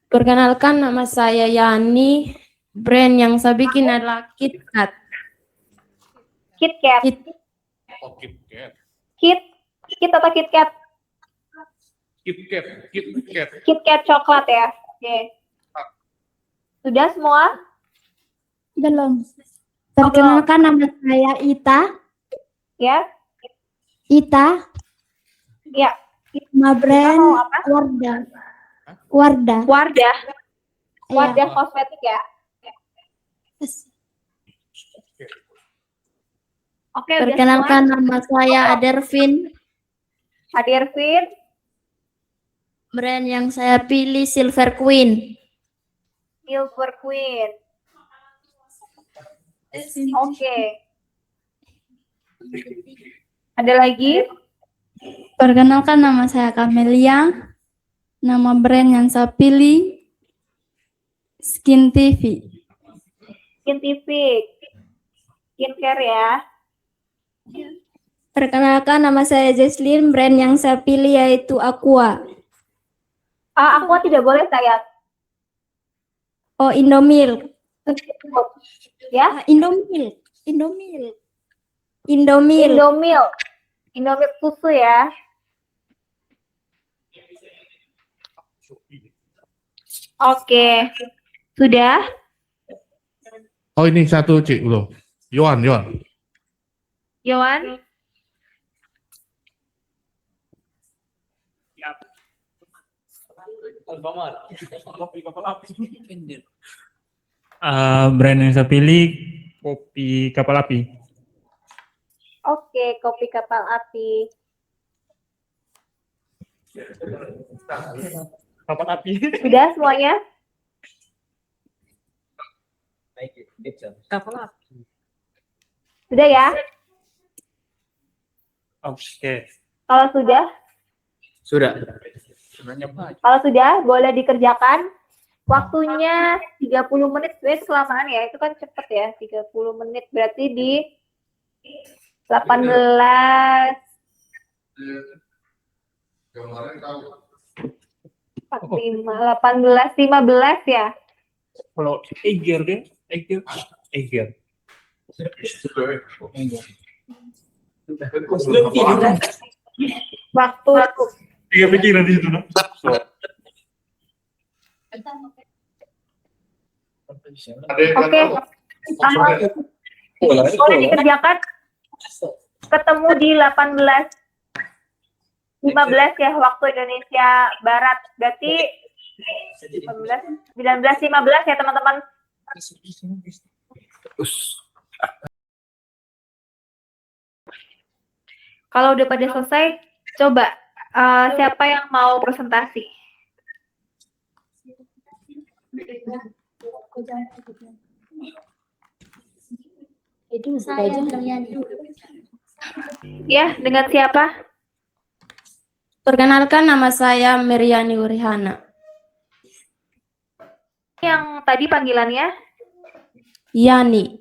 Perkenalkan, nama saya Yani. Brand yang saya bikin adalah KitKat. KitKat. Oh, KitKat. Kit atau KitKat? KitKat. KitKat. KitKat coklat ya. Oke. Sudah semua? Belum. Perkenalkan, nama saya Ita. Ya. Ita. Ya. Nama brand Mau apa? Wardah. Wardah kosmetik ya. Oke, udah Perkenalkan, nama saya Adervin. semua. Hadirvin. Brand yang saya pilih Silver Queen. Silver Queen. Oke. Ada lagi? Perkenalkan, nama saya Camelia. Nama brand yang saya pilih Skin TV. Scientific. Skincare ya. Perkenalkan, nama saya Jesslyn. Brand yang saya pilih yaitu Aqua. Aqua tidak boleh sayang. Oh, Indomilk. Ya. Indomilk. Indomilk susu ya. Oke. Sudah? Oh, ini satu Cik belum. Yohan. Yohan? Brand yang saya pilih kopi kapal api. Oke, kopi kapal api. Kapal api. Sudah semuanya? Kapal api. Sudah ya? Oke. Kalau sudah? Sudah. Kalau sudah, boleh dikerjakan. Waktunya 30 menit, sebenarnya kelamaan ya. Itu kan cepet ya, 30 menit. Berarti di 18. 15 ya. Kalau Eger deh, Eger. Waktu. Tiga pikiran di situ, no? Oke. Boleh dikerjakan. Ketemu di 18.15 ya waktu Indonesia Barat. Berarti 19.15 ya teman-teman. Kalau udah pada selesai, coba siapa yang mau presentasi? Itu saya Ya, dengan siapa? Perkenalkan, nama saya Meriani Urihana. Yang tadi panggilannya? Yani.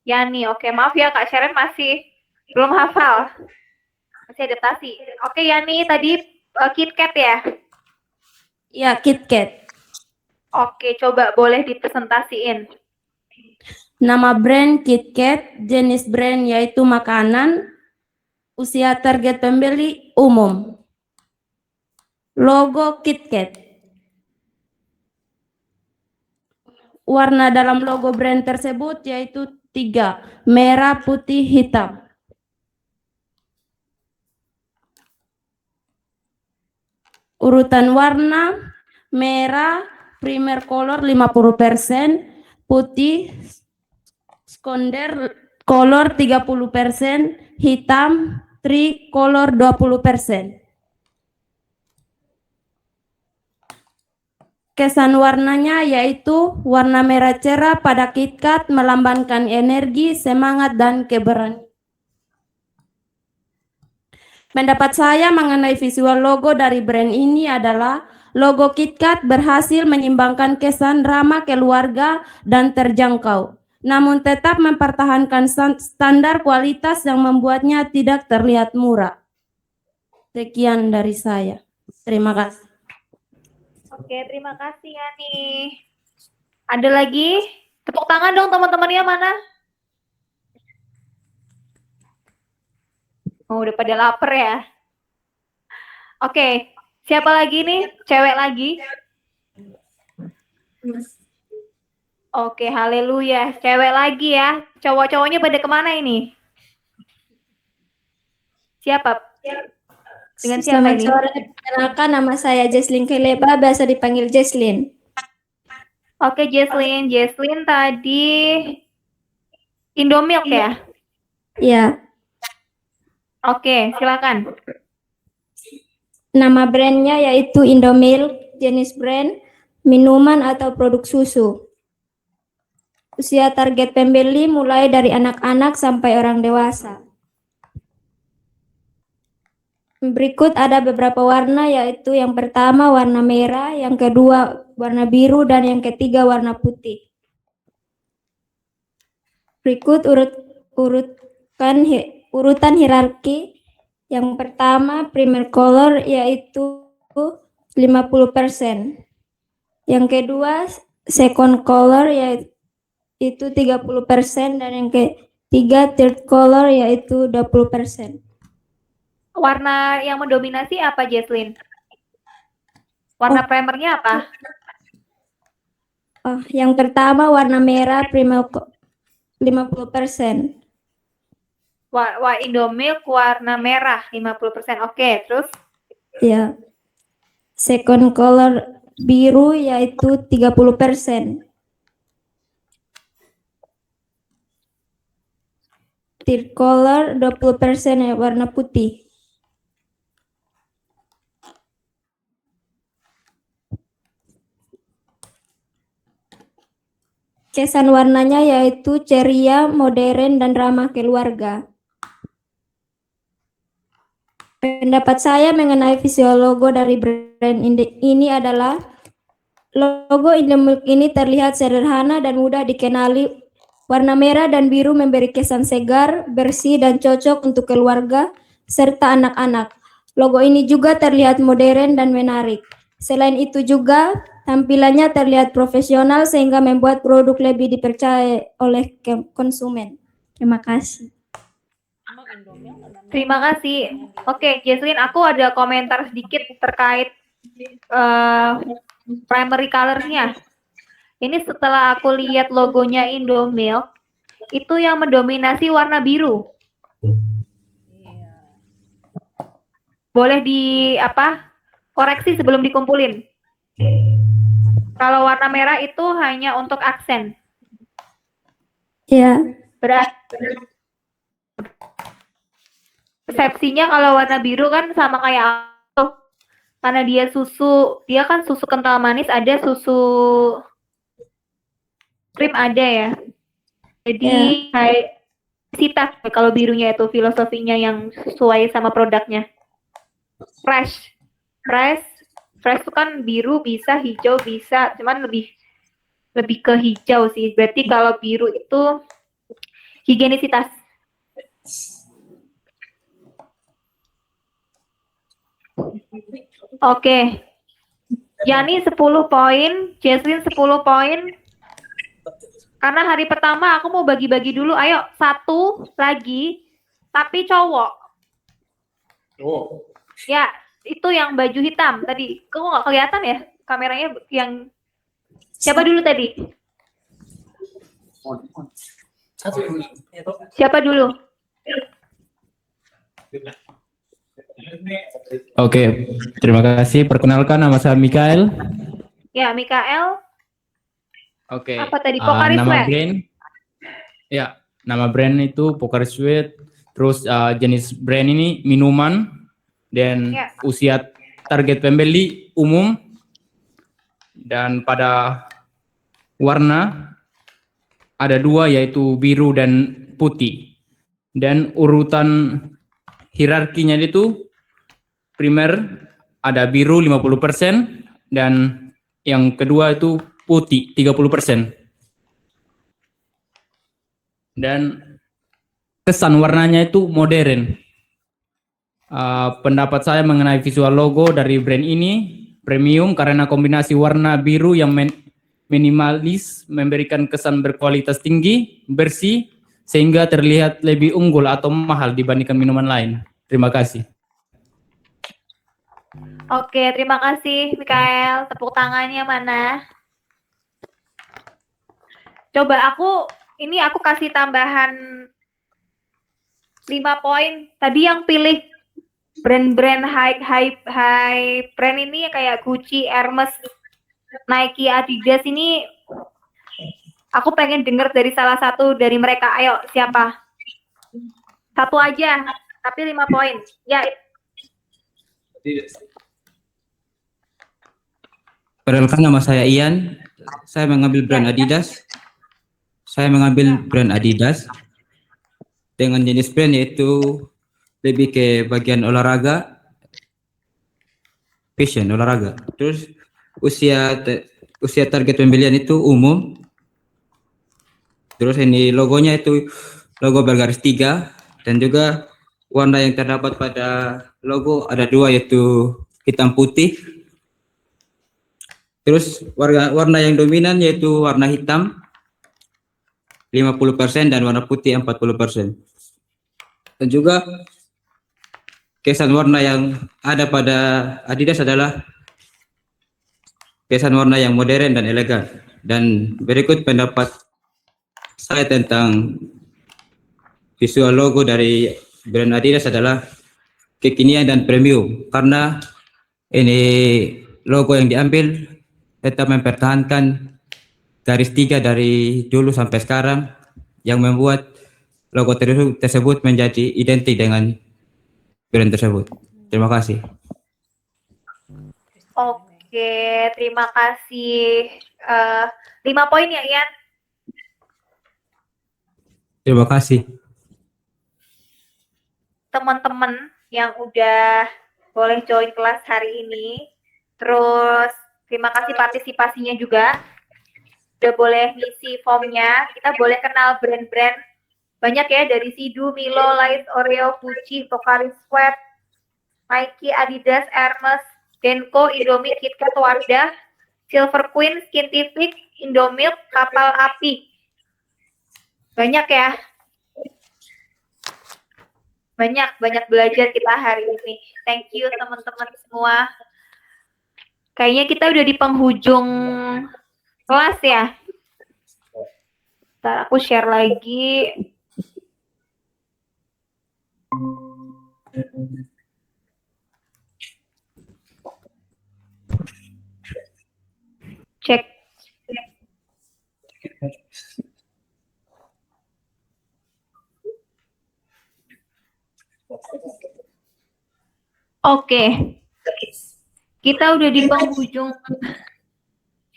Yani, oke. Maaf ya Kak Sharon masih belum hafal. Masih adaptasi. Oke, Yani tadi KitKat ya? Ya, KitKat. Oke, coba boleh dipresentasiin. Nama brand KitKat, jenis brand yaitu makanan, usia target pembeli umum. Logo KitKat. Warna dalam logo brand tersebut yaitu 3, merah, putih, hitam. Urutan warna, merah, primer color 50%, putih, sekunder color 30%, hitam, tricolor 20%. Kesan warnanya yaitu warna merah cerah pada KitKat melambangkan energi, semangat, dan keberanian. Pendapat saya mengenai visual logo dari brand ini adalah logo KitKat berhasil menyeimbangkan kesan ramah keluarga dan terjangkau namun tetap mempertahankan standar kualitas yang membuatnya tidak terlihat murah. Sekian dari saya. Terima kasih. Oke, terima kasih Yani. Ada lagi? Tepuk tangan dong teman-temannya mana? Oh, udah pada lapar ya. Oke, siapa lagi nih? Cewek lagi? Oke, haleluya. Cewek lagi ya. Cowok-cowoknya pada kemana ini? Siapa? Dengan siapa Selamat ini? sore, perkenalkan nama saya Jesslyn Keleba, biasa dipanggil Jesslyn. Oke, Jesslyn. Jesslyn tadi Indomilk ya? Ya, Oke, silakan. nama brandnya yaitu Indomilk, jenis brand minuman atau produk susu. Usia target pembeli mulai dari anak-anak sampai orang dewasa. Berikut ada beberapa warna, yaitu yang pertama warna merah, yang kedua warna biru, dan yang ketiga warna putih. Berikut urutan hierarki. Yang pertama primer color yaitu 50%. Yang kedua second color yaitu 30%, dan yang ketiga third color yaitu 20%. Warna yang mendominasi apa, Jesslyn? Warna primernya apa? Yang pertama warna merah primer 50%. Wah, Indomilk warna merah 50%. Oke, terus? Ya. Second color biru yaitu 30%. Third color 20% ya, warna putih. Kesan warnanya yaitu ceria, modern, dan ramah keluarga. Pendapat saya mengenai visual logo dari brand ini adalah logo Indomilk ini terlihat sederhana dan mudah dikenali. Warna merah dan biru memberi kesan segar, bersih, dan cocok untuk keluarga serta anak-anak. Logo ini juga terlihat modern dan menarik. Selain itu juga tampilannya terlihat profesional sehingga membuat produk lebih dipercaya oleh konsumen. Terima kasih. Terima kasih. Oke, Jesslyn, aku ada komentar sedikit terkait primary color-nya. Ini setelah aku lihat logonya Indomilk, itu yang mendominasi warna biru. Boleh koreksi sebelum dikumpulin. Kalau warna merah itu hanya untuk aksen. Ya. Persepsinya kalau warna biru kan sama kayak aku. Karena dia kan susu kental manis, ada susu krim ada ya. Jadi kayak kalau birunya itu filosofinya yang sesuai sama produknya. Fresh itu kan biru bisa, hijau bisa, cuman lebih ke hijau sih. Berarti kalau biru itu higienisitas. Oke. Yani 10 poin, Jesslyn 10 poin. Karena hari pertama aku mau bagi-bagi dulu. Ayo, satu lagi, tapi cowok. Ya, itu yang baju hitam tadi. Kok nggak kelihatan ya kameranya yang siapa dulu tadi? Siapa dulu? Oke, terima kasih. Perkenalkan, nama saya Mikael. Ya, Mikael. Oke. Apa tadi? Pocari nama Sweat? brand, ya, nama brand itu Pocari Sweat. Terus jenis brand ini minuman dan usia target pembeli umum, dan pada warna ada dua yaitu biru dan putih, dan urutan hierarkinya itu primer ada biru 50% dan yang kedua itu putih 30%. dan kesan warnanya itu modern. Pendapat saya mengenai visual logo dari brand ini premium karena kombinasi warna biru yang minimalis memberikan kesan berkualitas tinggi, bersih, sehingga terlihat lebih unggul atau mahal dibandingkan minuman lain. Terima kasih. Oke, terima kasih Mikael. Tepuk tangannya mana? Coba aku kasih tambahan 5 poin. Tadi yang pilih brand-brand high brand ini kayak Gucci, Hermes, Nike, Adidas ini aku pengen dengar dari salah satu dari mereka. Ayo, siapa? Satu aja, tapi 5 poin. Ya. Perkenalkan, nama saya Ian. Saya mengambil brand Adidas. Dengan jenis brand yaitu lebih ke bagian olahraga, fashion olahraga. Terus usia target pembelian itu umum. Terus ini logonya itu logo bergaris 3 dan juga warna yang terdapat pada logo ada 2 yaitu hitam putih. Terus warna yang dominan yaitu warna hitam 50% dan warna putih 40%. Dan juga kesan warna yang ada pada Adidas adalah kesan warna yang modern dan elegan. Dan berikut pendapat saya tentang visual logo dari brand Adidas adalah kekinian dan premium, karena ini logo yang diambil tetap mempertahankan garis 3 dari dulu sampai sekarang yang membuat logo tersebut menjadi identik dengan brand tersebut. Terima kasih. Oke, terima kasih. 5 poin ya, Ian? Terima kasih. Teman-teman yang udah boleh join kelas hari ini. Terus terima kasih partisipasinya juga. Udah boleh ngisi formnya. Kita boleh kenal brand-brand banyak ya, dari Sidu, Milo, Light, Oreo, Gucci, Pocari Sweat, Nike, Adidas, Hermes, Denko, Indomie, KitKat, Wardah, Silver Queen, Skintific, Indomilk, Kapal Api. Banyak ya. Banyak belajar kita hari ini. Thank you teman-teman semua. Kayaknya kita udah di penghujung kelas ya. Ntar aku share lagi. Cek. Oke. Kita udah di penghujung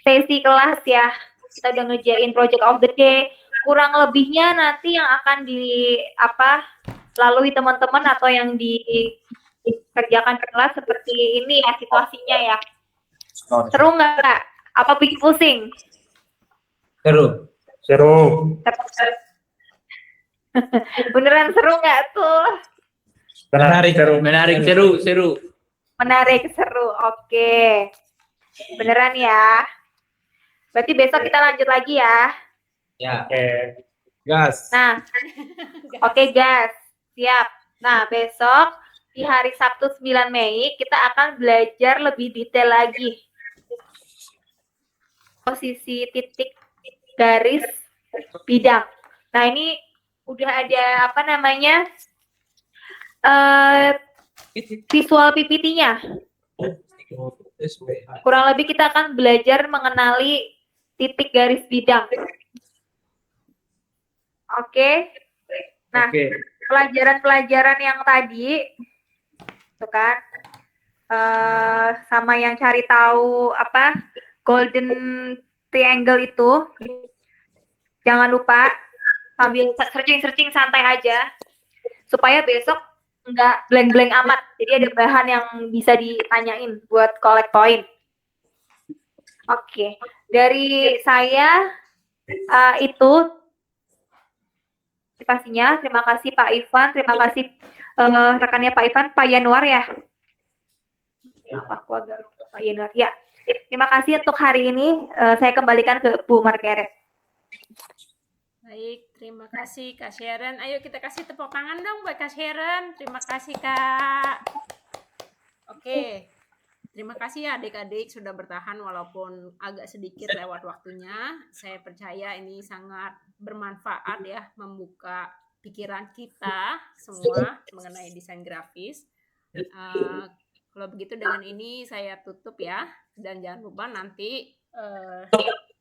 sesi kelas ya. Kita udah ngerjain project of the day. Kurang lebihnya nanti yang akan lalui teman-teman atau yang dikerjakan ke kelas seperti ini ya situasinya ya. Seru nggak? Apa bikin pusing? Seru. Beneran seru nggak tuh? Menarik, seru. Oke. Beneran ya. Berarti besok kita lanjut lagi ya. Ya. Gas. Nah, oke gas. Siap. Nah, besok di hari Sabtu 9 Mei kita akan belajar lebih detail lagi. Posisi titik garis bidang. Nah, ini udah ada visual PPT-nya. Kurang lebih kita akan belajar mengenali titik garis bidang. Oke. Nah, pelajaran-pelajaran yang tadi, tuh kan, sama yang cari tahu golden triangle itu, jangan lupa sambil searching santai aja, supaya besok nggak blank-blank amat. Jadi ada bahan yang bisa ditanyain buat collect point. Oke. Dari saya itu partisipasinya. Terima kasih Pak Ivan, terima kasih rekannya Pak Ivan, Pak Yanuar ya. Apa aku agak lupa Pak Yanuar ya. Terima kasih untuk hari ini. Saya kembalikan ke Bu Margaret. Baik, terima kasih Kak Sharon. Ayo kita kasih tepuk tangan dong buat Kak Sharon. Terima kasih Kak. Oke, terima kasih ya adik-adik sudah bertahan walaupun agak sedikit lewat waktunya. Saya percaya ini sangat bermanfaat ya, membuka pikiran kita semua mengenai desain grafis. Kalau begitu dengan ini saya tutup ya, dan jangan lupa nanti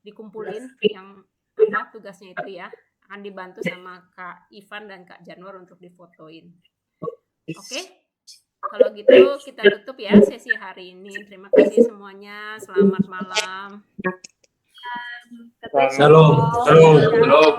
dikumpulin yang tugasnya itu ya, akan dibantu sama Kak Ivan dan Kak Januar untuk difotoin. Oke, kalau gitu kita tutup ya sesi hari ini. Terima kasih semuanya, selamat malam. Shalom. Shalom. Shalom.